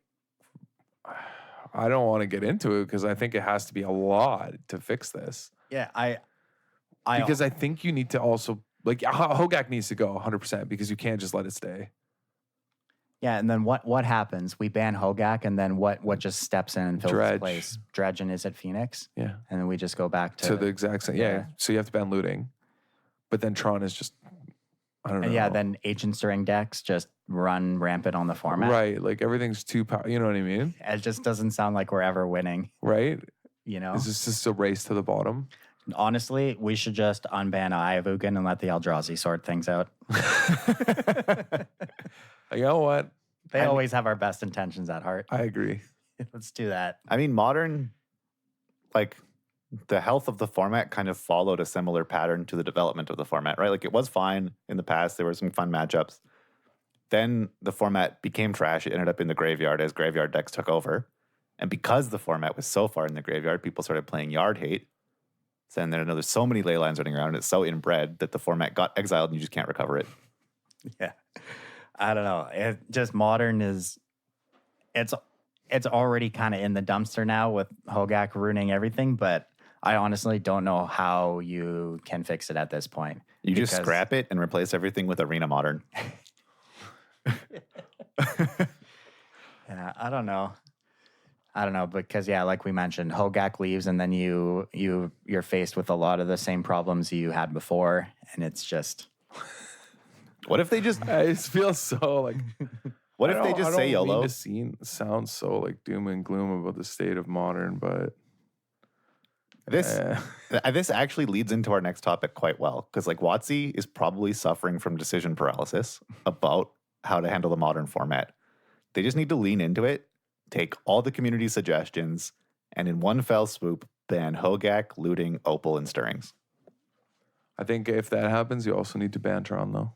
I don't want to get into it because I think it has to be a lot to fix this. Yeah, I Because I think you need to also, like, Hogaak needs to go 100% because you can't just let it stay. Yeah, and then what happens? We ban Hogaak, and then what just steps in and fills Dredge. its place? Dredge, and is it Phoenix? Yeah. And then we just go back To the exact same. Yeah. yeah. So you have to ban looting. But then Tron is just, I don't know. And yeah, then Agent Stirring decks just run rampant on the format. Right. Like everything's too powerful. You know what I mean? It just doesn't sound like we're ever winning, Right? you know? Is this just a race to the bottom? Honestly, we should just unban Ayavugan and let the Eldrazi sort things out. You know what? They always have our best intentions at heart. I agree. Let's do that. I mean, modern, like the health of the format kind of followed a similar pattern to the development of the format, right? Like it was fine in the past. There were some fun matchups. Then the format became trash. It ended up in the graveyard as graveyard decks took over. And because the format was so far in the graveyard, people started playing Yard Hate. So then there's so many ley lines running around. It's so inbred that the format got exiled and you just can't recover it. Yeah. I don't know. It just modern is it's already kind of in the dumpster now with Hogaak ruining everything, but I honestly don't know how you can fix it at this point. You just scrap it and replace everything with Arena Modern. Yeah, I don't know. Because yeah, like we mentioned, Hogaak leaves and then you're faced with a lot of the same problems you had before, and it's just What if they just I just feel so like. what if they just say YOLO? Sounds so like doom and gloom about the state of modern, but This actually leads into our next topic quite well, because like WotC is probably suffering from decision paralysis about how to handle the modern format. They just need to lean into it, take all the community suggestions, and in one fell swoop, ban Hogaak, looting, Opal, and Stirrings. I think if that happens, you also need to ban Tron though.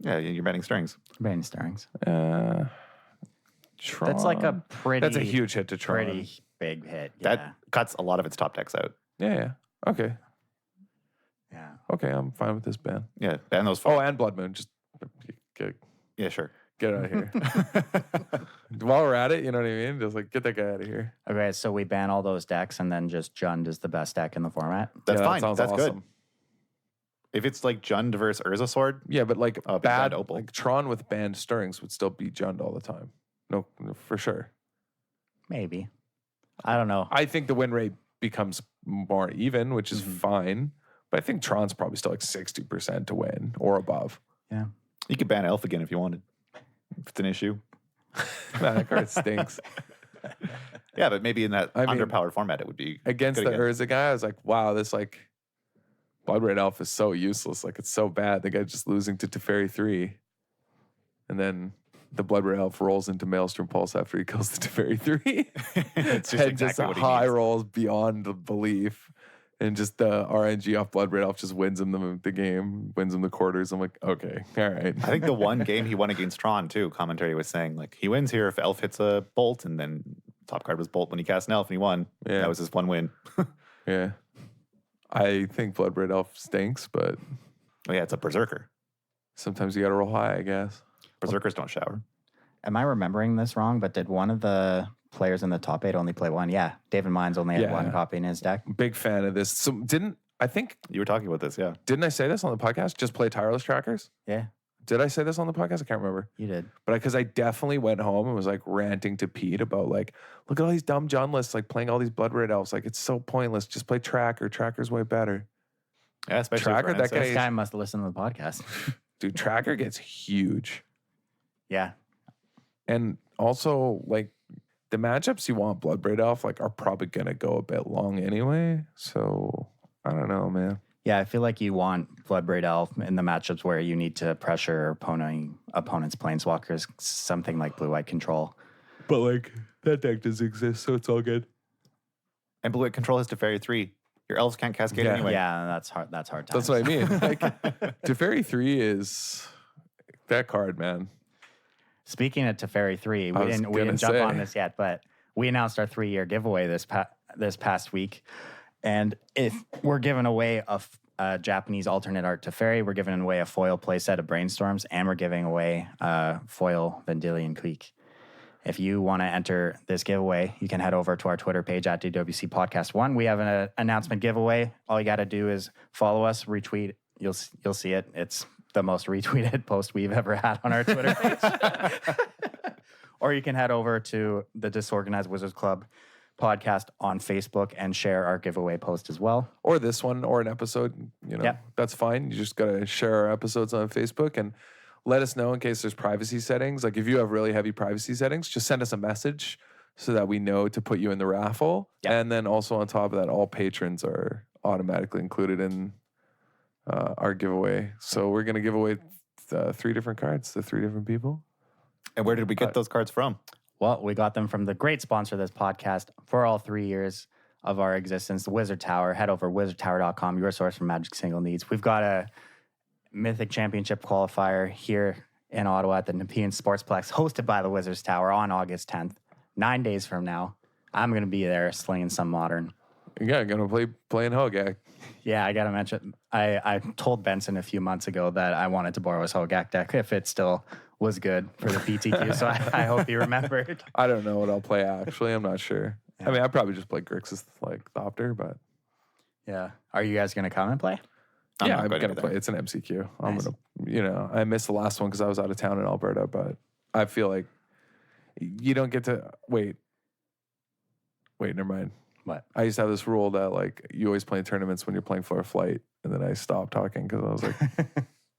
Yeah, you're banning Stirrings. brain stirrings. Tron. That's like a pretty That's a huge hit to Tron. pretty big hit. Yeah. That cuts a lot of its top decks out. Yeah. Okay. Yeah. Okay. I'm fine with this ban. Yeah, ban those. Oh, and Blood Moon. Just get yeah, sure. out of here. While we're at it, you know what I mean? Just like get that guy out of here. Okay, so we ban all those decks and then just Jund is the best deck in the format. That's Yeah, fine. That sounds That's awesome. good. If it's like Jund versus Urza Sword, Yeah, but like big bad bad Opal. like Tron with banned Stirrings would still beat Jund all the time. No, for sure. Maybe. I don't know. I think the win rate becomes more even, which is fine. But I think Tron's probably still like 60% to win or above. Yeah. you could ban Elf again if you wanted. If it's an issue. Man, that card stinks. Yeah, but maybe in that I mean, underpowered format, it would be Against good the again. Urza guy, I was like, wow, this like Blood Red Elf is so useless. Like it's so bad. The guy just losing to Teferi 3. And then the Blood Red Elf rolls into Maelstrom Pulse after he kills the Teferi 3. It's just and exactly just what he high needs. rolls beyond the belief. And just the RNG off Blood Red Elf just wins him the game, wins him the quarters. I'm like, okay, all right. I think the one game he won against Tron too, commentary was saying like he wins here if Elf hits a bolt, and then top card was bolt when he cast an Elf and he won. Yeah. That was his one win. Yeah. I think Blood Red Elf stinks, but Oh yeah, it's a Berserker. sometimes you got to roll high, I guess. Berserkers don't shower. Am I remembering this wrong? But did one of the players in the top 8 only play one? Yeah, David Mines only had Yeah. one copy in his deck. Big fan of this. So didn't You were talking about this, yeah. I say this on the podcast? Just play tireless trackers? Yeah, Did I say this on the podcast? I can't remember. you did. But because I definitely went home and was like ranting to Pete about like, look at all these dumb John lists, like playing all these Blood Red Elves. Like it's so pointless. Just play Tracker. Tracker's way better. Yeah, especially Tracker, for that Ancestors. This guy must listen to the podcast. Dude, Tracker gets huge. Yeah, And also like the matchups you want Blood Red Elf like are probably gonna go a bit long anyway. So I don't know, man. yeah. I feel like you want Bloodbraid Elf in the matchups where you need to pressure opponent's planeswalkers, something like blue-white control. But like that deck does exist, so it's all good. And Blue White Control has Teferi 3. Your elves can't cascade Yeah. anyway. Yeah, that's hard. That's hard times. That's what I mean. Like Teferi 3 is that card, man. Speaking of Teferi 3, I we was didn't gonna jump on say. this yet, but we announced our 3-year giveaway this past week. And if we're giving away a Japanese alternate art Teferi, we're giving away a foil playset of Brainstorms, and we're giving away a foil Vendilion Creek. If you want to enter this giveaway, you can head over to our Twitter page at DWC Podcast 1. We have an announcement giveaway. All you got to do is follow us, retweet. You'll see it. It's the most retweeted post we've ever had on our Twitter page. Or you can head over to the Disorganized Wizards Club podcast on Facebook and share our giveaway post as well. Or this one, or an episode, that's fine. You just got to share our episodes on Facebook and let us know in case there's privacy settings. Like if you have really heavy privacy settings, just send us a message so that we know to put you in the raffle. Yep. And then also on top of that, all patrons are automatically included in our giveaway. So we're going to give away 3 different cards to 3 different people. And where did we get those cards from? Well, we got them from the great sponsor of this podcast for all 3 years of our existence, the Wizard Tower. Head over wizardtower.com, your source for Magic single needs. We've got a Mythic Championship qualifier here in Ottawa at the Nepean Sportsplex, hosted by the Wizards Tower on August 10th. 9 days from now, I'm going to be there slinging some Modern. Yeah, going to playing Hogaak. Yeah, I got to mention, I told Benson a few months ago that I wanted to borrow his Hogaak deck if it still was good for the PTQ, so I hope he remembered. I don't know what I'll play, actually. I'm not sure. Yeah. I mean, I probably just play Grixis like Thopter, but... Yeah. Are you guys going to come and play? I'm going to play. It's an MCQ. Nice. I'm going to, I missed the last one because I was out of town in Alberta, but I feel like you don't get to... Wait, never mind. What? I used to have this rule that like you always play in tournaments when you're playing for a flight, and then I stopped talking because I was like,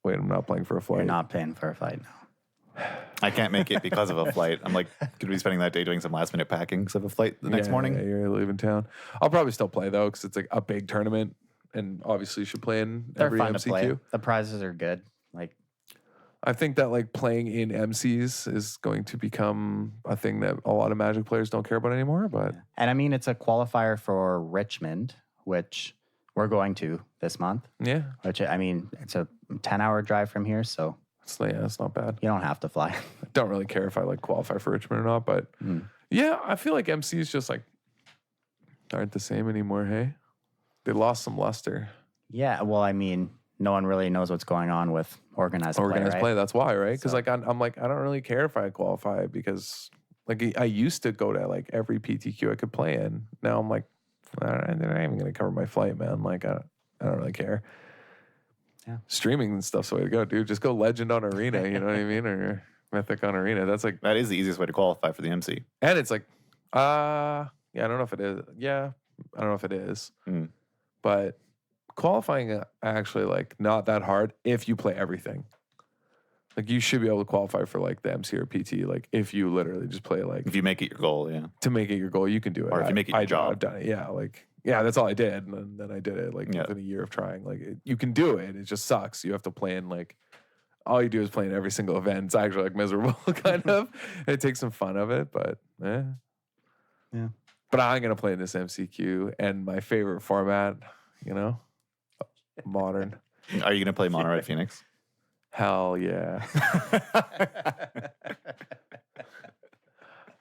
wait, I'm not playing for a flight. You're not playing for a flight, no. I can't make it because of a flight. I'm like going to be spending that day doing some last minute packing because of a flight the next morning. Yeah, you're leaving town. I'll probably still play though because it's like a big tournament, and obviously you should play in every fun MCQ. To play. The prizes are good. Like, I think that like playing in MCs is going to become a thing that a lot of Magic players don't care about anymore. But and I mean, it's a qualifier for Richmond, which we're going to this month. Yeah. Which I mean, it's a 10-hour drive from here, so it's not bad. You don't have to fly. I don't really care if I like qualify for Richmond or not, but yeah, I feel like MCs just like aren't the same anymore. Hey, they lost some luster. Yeah. Well, I mean, no one really knows what's going on with organized play. That's why, right? Because like I'm like, I don't really care if I qualify because like I used to go to like every PTQ I could play in. Now I'm like, they're not even going to cover my flight, man. Like I don't really care. Yeah. Streaming and stuff's the way to go, dude. Just go Legend on Arena, you know what I mean? Or Mythic on Arena. That's like that is the easiest way to qualify for the MC. And it's like, I don't know if it is. Yeah, I don't know if it is. But qualifying actually like not that hard if you play everything. Like you should be able to qualify for like the MC or PT. Like if you literally just play like if you make it your goal, yeah. To make it your goal, you can do it. Or if you make it your job, I've done it. Yeah, like that's all I did, and then I did it like within a year of trying. Like you can do it. It just sucks. You have to play in like all you do is play in every single event. It's actually like miserable, kind of. It takes some fun of it, but yeah. But I'm gonna play in this MCQ and my favorite format, Modern. Are you gonna play Mono Red Phoenix? Hell yeah.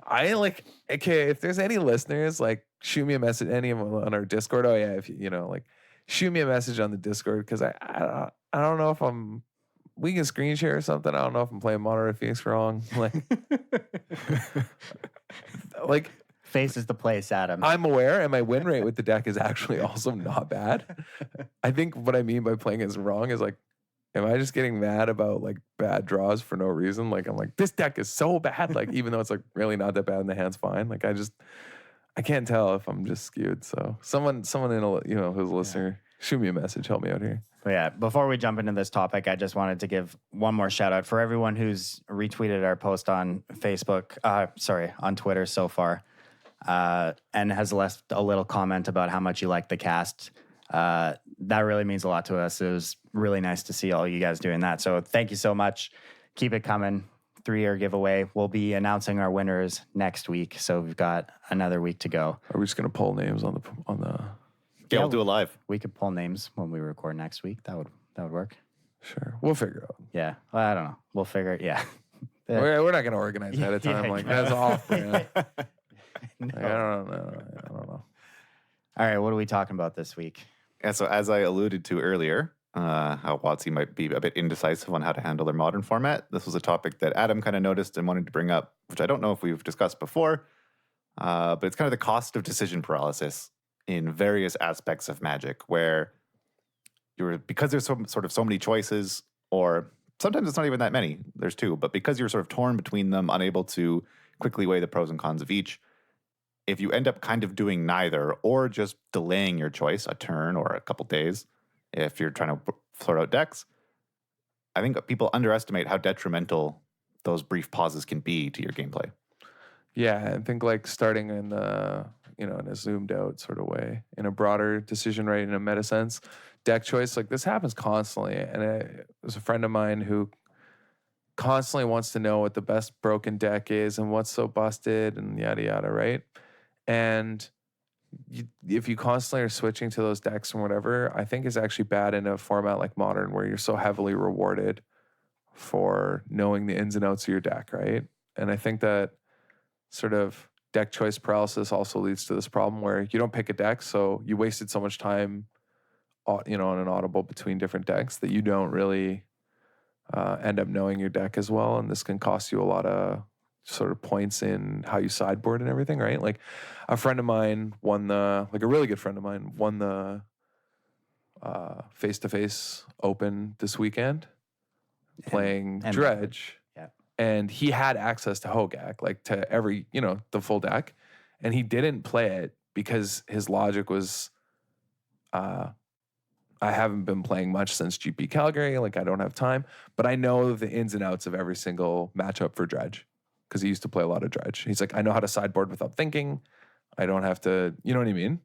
I like, okay, if there's any listeners, like shoot me a message, any of them on our Discord. Oh yeah, if like shoot me a message on the Discord because I don't know if we can screen share or something. I don't know if I'm playing Mono Red Phoenix wrong. Like face is the place, Adam. I'm aware, and my win rate with the deck is actually also not bad. I think what I mean by playing is wrong is like, am I just getting mad about like bad draws for no reason? Like I'm like, this deck is so bad. Like even though it's like really not that bad and the hand's fine. Like I can't tell if I'm just skewed. So someone in who's a listener, shoot me a message, help me out here. But yeah, before we jump into this topic, I just wanted to give one more shout out for everyone who's retweeted our post on Facebook, on Twitter so far, and has left a little comment about how much you like the cast. That really means a lot to us. It was really nice to see all you guys doing that. So thank you so much. Keep it coming. 3-year giveaway. We'll be announcing our winners next week. So we've got another week to go. Are we just gonna pull names on the? Yeah, we'll do it live. We could pull names when we record next week. That would work. Sure, we'll figure it out. Yeah, well, I don't know. We'll figure it. Yeah, we're not gonna organize ahead of time. Like that's off. Man. All right, what are we talking about this week? And so, as I alluded to earlier, how WotC might be a bit indecisive on how to handle their modern format. This was a topic that Adam kind of noticed and wanted to bring up, which I don't know if we've discussed before, but it's kind of the cost of decision paralysis in various aspects of Magic, where because there's so many choices, or sometimes it's not even that many, there's two, but because you're sort of torn between them, unable to quickly weigh the pros and cons of each, if you end up kind of doing neither or just delaying your choice a turn or a couple days, if you're trying to sort out decks, I think people underestimate how detrimental those brief pauses can be to your gameplay. Yeah, I think like starting in the, in a zoomed out sort of way, in a broader decision, right, in a meta sense, deck choice, like this happens constantly. And there's a friend of mine who constantly wants to know what the best broken deck is and what's so busted and yada, yada, right? And if you constantly are switching to those decks and whatever, I think is actually bad in a format like Modern, where you're so heavily rewarded for knowing the ins and outs of your deck, right? And I think that sort of deck choice paralysis also leads to this problem where you don't pick a deck, so you wasted so much time, on an audible between different decks that you don't really end up knowing your deck as well, and this can cost you a lot of sort of points in how you sideboard and everything, right? Like a friend of mine won a really good friend of mine won the face-to-face open this weekend playing and Dredge. Yeah. And he had access to Hogaak, like to every, the full deck. And he didn't play it because his logic was, I haven't been playing much since GP Calgary. Like I don't have time, but I know the ins and outs of every single matchup for Dredge, because he used to play a lot of Dredge. He's like, I know how to sideboard without thinking. I don't have to, you know what I mean?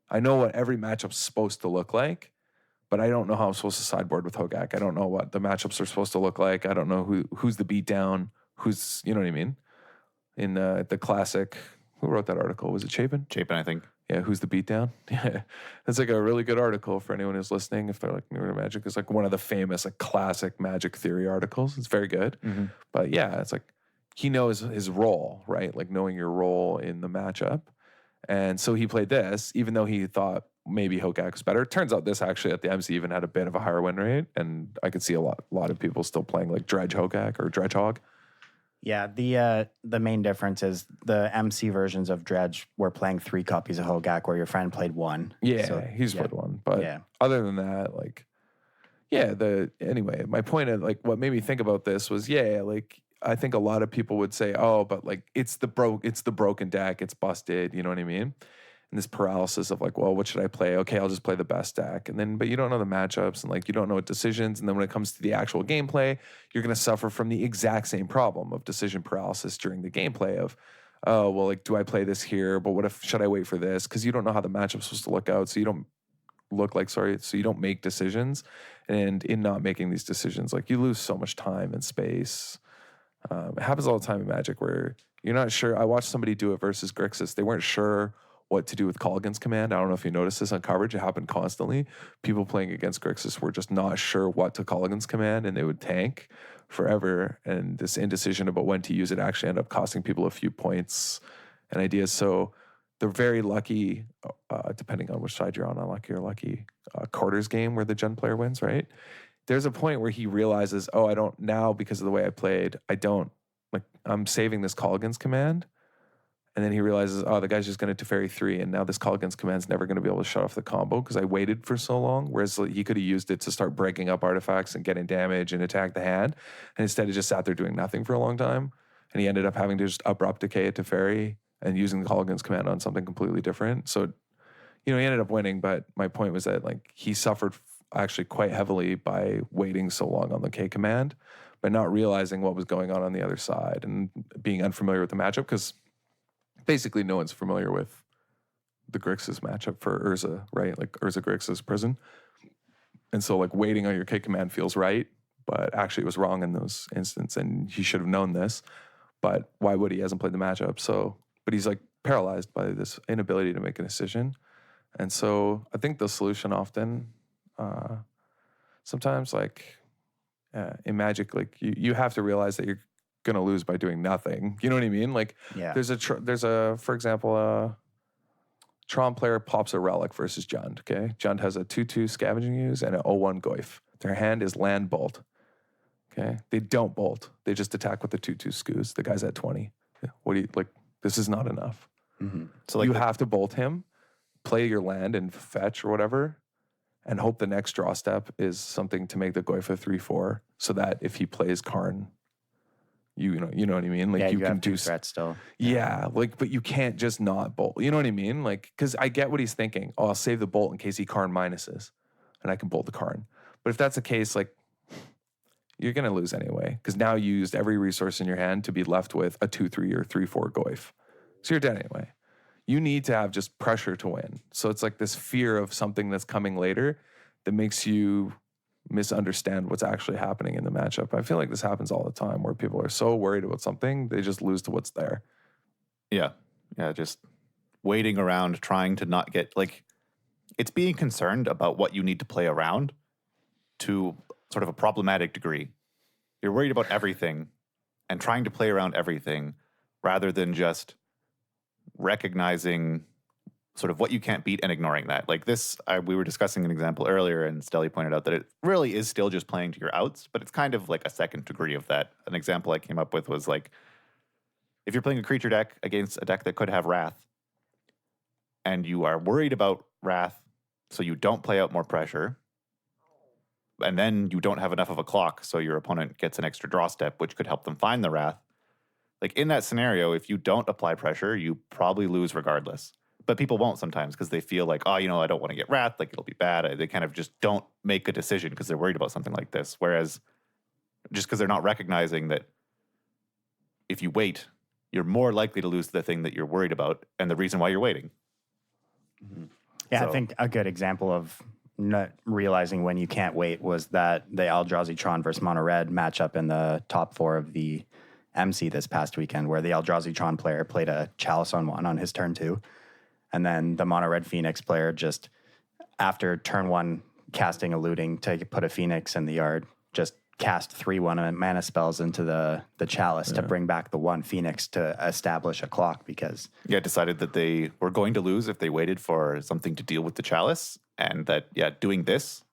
I know what every matchup's supposed to look like, but I don't know how I'm supposed to sideboard with Hogaak. I don't know what the matchups are supposed to look like. I don't know who's the beatdown, who's, you know what I mean? In the classic, who wrote that article? Was it Chapin? Chapin, I think. Yeah, who's the beatdown? Yeah, that's like a really good article for anyone who's listening. If they're like newer to Magic, it's like one of the famous, like classic Magic theory articles. It's very good. Mm-hmm. But yeah, it's like he knows his role, right? Like knowing your role in the matchup. And so he played this, even though he thought maybe Hogaak was better. It turns out this actually at the MC even had a bit of a higher win rate, and I could see a lot of people still playing like Dredge Hogaak or Dredge Hog. Yeah, the main difference is the MC versions of Dredge were playing 3 copies of Hogaak, where your friend played 1. Yeah, So, he's played 1, but other than that, like, anyway, my point of like what made me think about this was, like I think a lot of people would say, oh, but like it's the broken deck, it's busted, you know what I mean? And this paralysis of like, well, what should I play? Okay, I'll just play the best deck. And then, but you don't know the matchups and like you don't know what decisions. And then when it comes to the actual gameplay, you're going to suffer from the exact same problem of decision paralysis during the gameplay of, oh, well, like, do I play this here? But what if, should I wait for this? Because you don't know how the matchup's supposed to look out. So you don't make decisions. And in not making these decisions, like you lose so much time and space. It happens all the time in Magic where you're not sure. I watched somebody do it versus Grixis. They weren't sure what to do with Colligan's command. I don't know if you noticed this on coverage. It happened constantly. People playing against Grixis were just not sure what to Colligan's command, and they would tank forever. And this indecision about when to use it actually ended up costing people a few points and ideas. So they're very lucky, depending on which side you're on, unlucky or lucky, quarters game where the Gen player wins, right? There's a point where he realizes, oh, I don't, now because of the way I played, I'm saving this Colligan's command. And then he realizes, oh, the guy's just going to Teferi 3, and now this Colligan's command's never going to be able to shut off the combo because I waited for so long, whereas he could have used it to start breaking up artifacts and getting damage and attack the hand. And instead he just sat there doing nothing for a long time. And he ended up having to just abrupt decay at Teferi and using the Colligan's command on something completely different. So, he ended up winning, but my point was that like he suffered actually quite heavily by waiting so long on the K command, but not realizing what was going on the other side and being unfamiliar with the matchup, because basically no one's familiar with the Grixis matchup for Urza, right? Like Urza Grixis prison. And so like waiting on your K command feels right, but actually it was wrong in those instances, and he should have known this, but why would he? He hasn't played the matchup. So, but he's like paralyzed by this inability to make a decision. And so I think the solution often, sometimes like in Magic, like you have to realize that you're going to lose by doing nothing. You know what I mean? Like there's a, for example, Tron player pops a relic versus Jund, okay? Jund has a 2/2 scavenging use and an 0/1 goif. Their hand is land bolt, okay? They don't bolt. They just attack with the 2/2 scoos. The guy's at 20. What do you, like, this is not enough. So like You have to bolt him, play your land and fetch or whatever, and hope the next draw step is something to make the goif a 3/4 so that if he plays Karn, you know what I mean? Like Yeah, you you can have do two threats still. Yeah, like, but you can't just not bolt. You know what I mean? Like, because I get what he's thinking. Oh, I'll save the bolt in case he Karn minuses, and I can bolt the Karn. But if that's the case, like, you're gonna lose anyway, because now you used every resource in your hand to be left with a 2/3 or 3/4 goif. So you're dead anyway. You need to have just pressure to win. So it's like this fear of something that's coming later that makes you misunderstand what's actually happening in the matchup. I feel like this happens all the time where people are so worried about something, they just lose to what's there. Yeah. Yeah. Just waiting around, trying to not get like it's being concerned about what you need to play around to sort of a problematic degree. You're worried about everything and trying to play around everything rather than just recognizing sort of what you can't beat and ignoring that. Like this, we were discussing an example earlier, and Stelly pointed out that it really is still just playing to your outs, but it's kind of like a second degree of that. An example I came up with was like, if you're playing a creature deck against a deck that could have Wrath, and you are worried about Wrath, so you don't play out more pressure, and then you don't have enough of a clock, so your opponent gets an extra draw step, which could help them find the Wrath. Like in that scenario, if you don't apply pressure, you probably lose regardless. But people won't sometimes because they feel like, oh, I don't want to get Wrath, like it'll be bad. They kind of just don't make a decision because they're worried about something like this. Whereas just because they're not recognizing that if you wait, you're more likely to lose the thing that you're worried about and the reason why you're waiting. Yeah, So- I think a good example of not realizing when you can't wait was that the Eldrazi Tron versus Mono Red matchup in the top 4 of the MC this past weekend, where the Eldrazi Tron player played a Chalice on 1 on his turn 2. And then the Mono Red Phoenix player just, after turn 1 casting a looting to put a Phoenix in the yard, just cast 3 mana spells into the Chalice to bring back the 1 Phoenix to establish a clock because... Yeah, decided that they were going to lose if they waited for something to deal with the Chalice, and that, doing this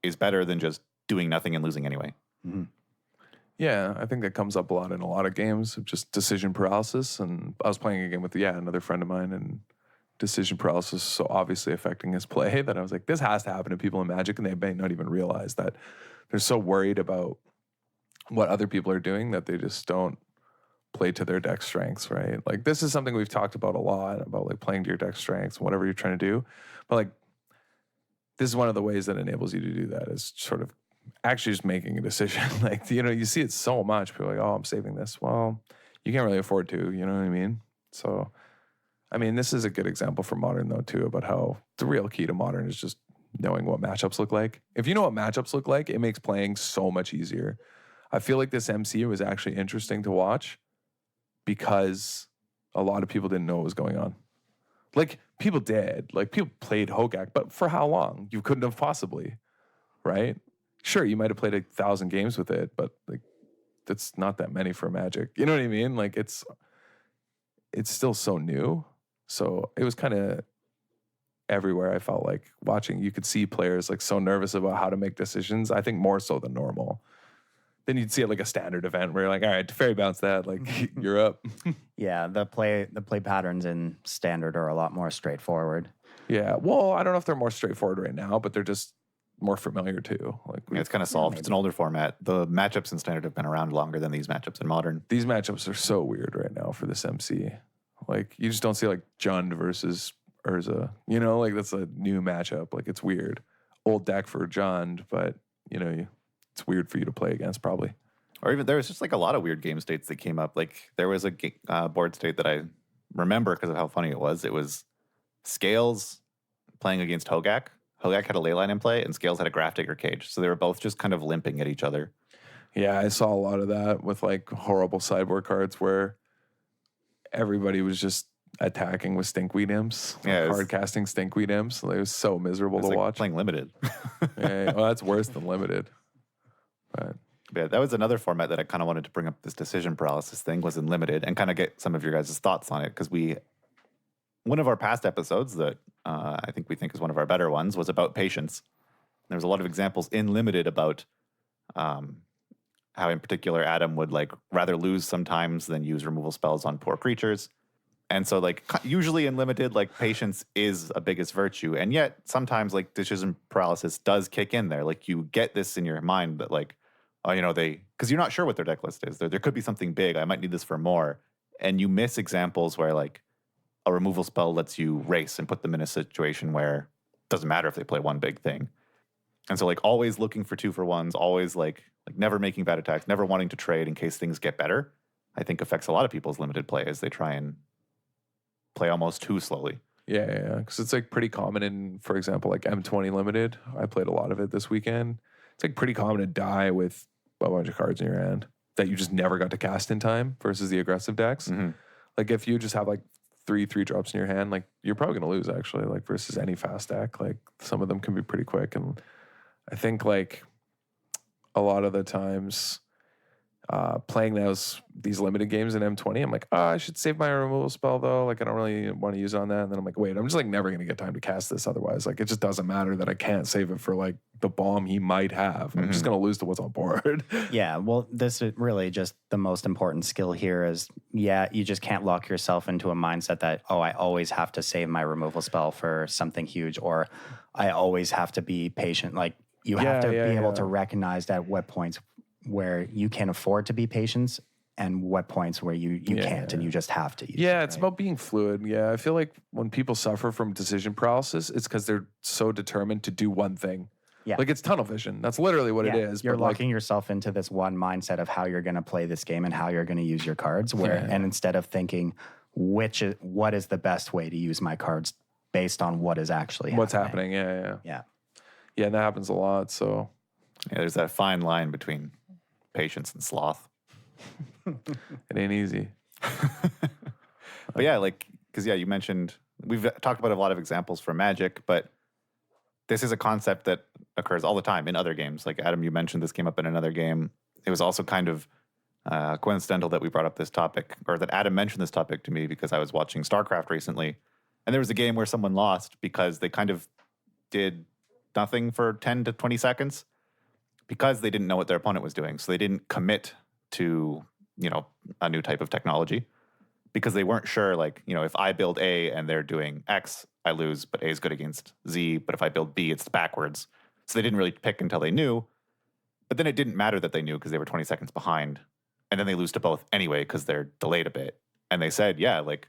is better than just doing nothing and losing anyway. Mm-hmm. Yeah, I think that comes up a lot in a lot of games of just decision paralysis. And I was playing a game with, another friend of mine, and decision paralysis is so obviously affecting his play that I was like, this has to happen to people in Magic, and they may not even realize that they're so worried about what other people are doing that they just don't play to their deck strengths, right? Like this is something we've talked about a lot, about like playing to your deck strengths and whatever you're trying to do. But like this is one of the ways that enables you to do that, is sort of actually just making a decision. Like, you see it so much. People are like, oh, I'm saving this. Well, you can't really afford to, you know what I mean? So, I mean, this is a good example for Modern, though, too, about how the real key to Modern is just knowing what matchups look like. If you know what matchups look like, it makes playing so much easier. I feel like this MC was actually interesting to watch because a lot of people didn't know what was going on. Like, people did. Like, people played Hogaak, but for how long? You couldn't have possibly, right? Sure, you might have played 1,000 games with it, but, like, that's not that many for Magic. You know what I mean? Like, it's still so new. So it was kind of everywhere. I felt like watching, you could see players like so nervous about how to make decisions. I think more so than normal. Then you'd see it like a standard event where you're like, all right, fairy bounce that, like you're up. Yeah, the play patterns in Standard are a lot more straightforward. Yeah, well, I don't know if they're more straightforward right now, but they're just more familiar too. Like It's kind of solved. It's an older format. The matchups in Standard have been around longer than these matchups in Modern. These matchups are so weird right now for this MC. Like, you just don't see like Jund versus Urza. Like that's a new matchup. Like, it's weird. Old deck for Jund, but it's weird for you to play against probably. Or even there was just like a lot of weird game states that came up. Like there was a board state that I remember because of how funny it was. It was Scales playing against Hogaak. Hogaak had a Leyline in play, and Scales had a Grafdigger Cage. So they were both just kind of limping at each other. Yeah, I saw a lot of that with like horrible sideboard cards where everybody was just attacking with Stinkweed Imps. Yeah, hard casting Stinkweed Imps. It was so miserable to like watch. playing Limited. Yeah, well, that's worse than Limited. But Yeah, that was another format that I kind of wanted to bring up. This decision paralysis thing was in Limited, and kind of get some of your guys' thoughts on it, because we one of our past episodes that I think we think is one of our better ones was about patience. There's a lot of examples in Limited about how in particular Adam would like rather lose sometimes than use removal spells on poor creatures. And so like usually in Limited, like patience is a biggest virtue. And yet sometimes like decision paralysis does kick in there. Like you get this in your mind that like, oh, you know, because you're not sure what their deck list is. There could be something big. I might need this for more. And you miss examples where like a removal spell lets you race and put them in a situation where it doesn't matter if they play one big thing. And so like always looking for 2-for-1s, always like never making bad attacks, never wanting to trade in case things get better, I think affects a lot of people's Limited play as they try and play almost too slowly. Yeah. Because it's like pretty common in, for example, like M20 Limited. I played a lot of it this weekend. It's like pretty common to die with a bunch of cards in your hand that you just never got to cast in time versus the aggressive decks. Mm-hmm. Like if you just have like 3 drops in your hand, like you're probably going to lose actually, like versus any fast deck. Like some of them can be pretty quick. And I think like a lot of the times playing these limited games in M20, I'm like, I should save my removal spell though. Like I don't really want to use it on that. And then I'm like, wait, I'm just like never going to get time to cast this otherwise. Like it just doesn't matter that I can't save it for like the bomb he might have. I'm just going to lose to what's on board. Yeah, well, this is really just the most important skill here is, you just can't lock yourself into a mindset that, I always have to save my removal spell for something huge, or I always have to be patient. Like you have to be able to recognize at what points where you can afford to be patient and what points where you can't and you just have to use it, it's about being fluid. Yeah, I feel like when people suffer from decision paralysis, it's because they're so determined to do one thing. Yeah. Like it's tunnel vision. That's literally what it is. You're but locking yourself into this one mindset of how you're going to play this game and how you're going to use your cards. And instead of thinking what is the best way to use my cards based on what is actually what's happening. Yeah, and that happens a lot. So there's that fine line between patience and sloth. it ain't easy. But yeah, like, because you mentioned, we've talked about a lot of examples from Magic, but this is a concept that occurs all the time in other games. Like Adam, you mentioned this came up in another game. It was also kind of coincidental that we brought up this topic, or that Adam mentioned this topic to me because I was watching StarCraft recently. And there was a game where someone lost because they kind of did nothing for 10 to 20 seconds because they didn't know what their opponent was doing. So they didn't commit to, a new type of technology because they weren't sure, like, if I build A and they're doing X, I lose, but A is good against Z. But if I build B, it's backwards. So they didn't really pick until they knew. But then it didn't matter that they knew because they were 20 seconds behind. And then they lose to both anyway because they're delayed a bit. And they said, like,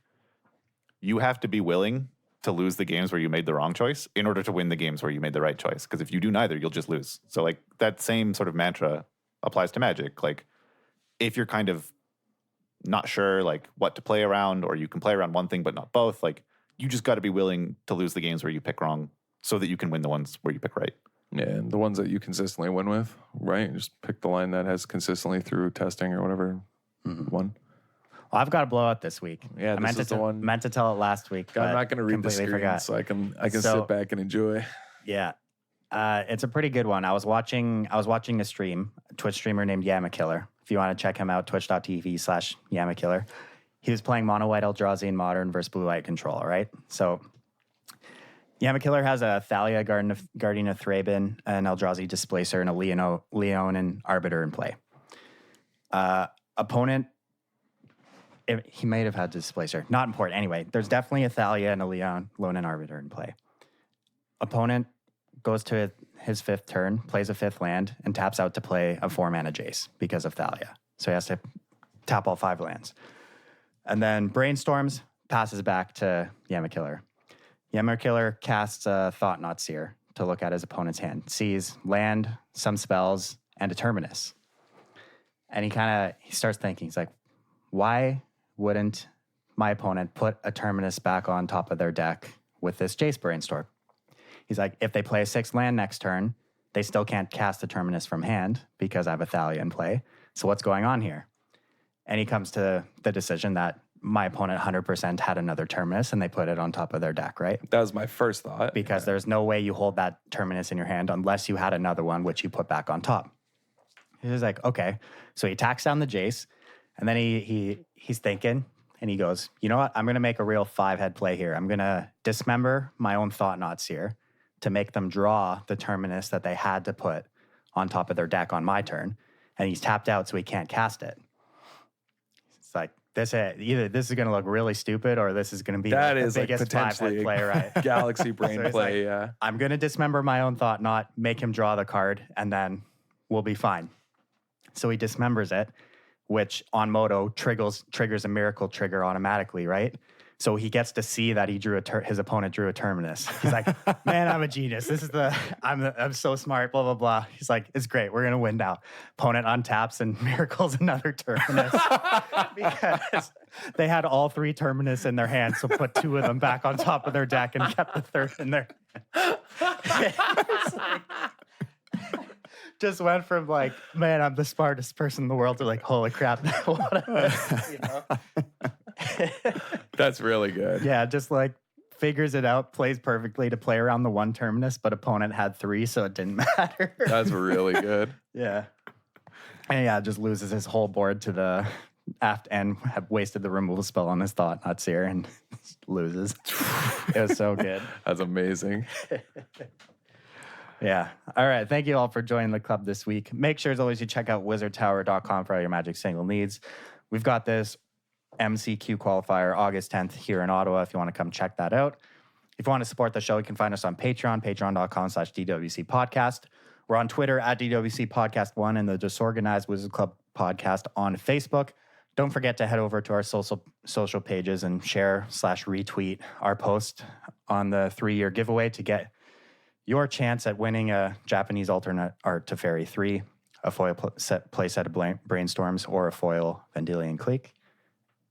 you have to be willing to lose the games where you made the wrong choice in order to win the games where you made the right choice. Because if you do neither, you'll just lose. So, like, that same sort of mantra applies to Magic. Like, if you're kind of not sure, like, what to play around, or you can play around one thing but not both, like, you just got to be willing to lose the games where you pick wrong so that you can win the ones where you pick right. Yeah, and the ones that you consistently win with, right? Just pick the line that has consistently through testing or whatever won. Well, I've got a blowout this week. Yeah, I meant to tell it last week. I'm not going to read the screen, forgot. so I can sit back and enjoy. Yeah, it's a pretty good one. I was watching a stream, a Twitch streamer named Yamakiller. If you want to check him out, twitch.tv/Yamakiller. He was playing mono white Eldrazi in Modern versus blue white Control. Right, so Yamakiller has a Thalia, Guardian of Thraben, an Eldrazi Displacer, and a Leonin Arbiter in play. Opponent, he might have had Displacer. Not important. Anyway, there's definitely a Thalia and a Leonin Arbiter in play. Opponent goes to his 5th turn, plays a 5th land, and taps out to play a 4-mana Jace because of Thalia. So he has to tap all 5 lands. And then brainstorms, passes back to Yamakiller. Yamakiller casts a Thought-Knot Seer to look at his opponent's hand. Sees land, some spells, and a Terminus. And he starts thinking, he's like, why wouldn't my opponent put a Terminus back on top of their deck with this Jace Brainstorm? He's like, if they play a 6th land next turn, they still can't cast the Terminus from hand because I have a Thalia in play. So what's going on here? And he comes to the decision that my opponent 100% had another Terminus and they put it on top of their deck, right? That was my first thought. Because there's no way you hold that Terminus in your hand unless you had another one, which you put back on top. He's like, okay. So he attacks down the Jace, and then he's thinking, And he goes, you know what? I'm going to make a real 5-head play here. I'm going to dismember my own thought knots here to make them draw the terminus that they had to put on top of their deck on my turn. And he's tapped out, so he can't cast it. It's like, either this is going to look really stupid or this is going to be That like is the like biggest 5-head potentially play, right? galaxy brain So he's play. like, I'm going to dismember my own thought knot, make him draw the card, and then we'll be fine. So he dismembers it, which on Moto triggers a miracle trigger automatically, right? So he gets to see that he drew his opponent drew a terminus. He's like, man, I'm a genius. This is I'm so smart, blah, blah, blah. He's like, it's great. We're going to win now. Opponent untaps and miracles another terminus because they had all 3 terminus in their hand. So put 2 of them back on top of their deck and kept the 3rd in there. Just went from like, man, I'm the smartest person in the world to like, holy crap. What you know? That's really good. Yeah, just like figures it out, plays perfectly to play around the 1 terminus, but opponent had 3, so it didn't matter. That's really good. Yeah. And yeah, just loses his whole board to the aft and had wasted the removal spell on his thought nuts here and loses. It was so good. That's amazing. Yeah. All right. Thank you all for joining the club this week. Make sure, as always, you check out wizardtower.com for all your Magic single needs. We've got this MCQ qualifier August 10th here in Ottawa if you want to come check that out. If you want to support the show, you can find us on Patreon, patreon.com/DWC podcast. We're on Twitter at DWC Podcast 1 and the Disorganized Wizard Club podcast on Facebook. Don't forget to head over to our social pages and share/retweet our post on the 3-year giveaway to get your chance at winning a Japanese alternate art Teferi 3, a foil play set of Brainstorms, or a foil Vendilion Clique.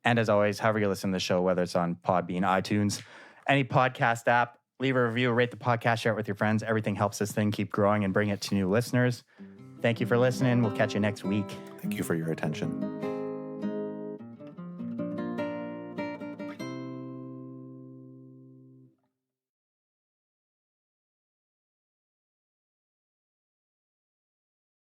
And as always, however you listen to the show, whether it's on Podbean, iTunes, any podcast app, leave a review, rate the podcast, share it with your friends. Everything helps this thing keep growing and bring it to new listeners. Thank you for listening. We'll catch you next week. Thank you for your attention.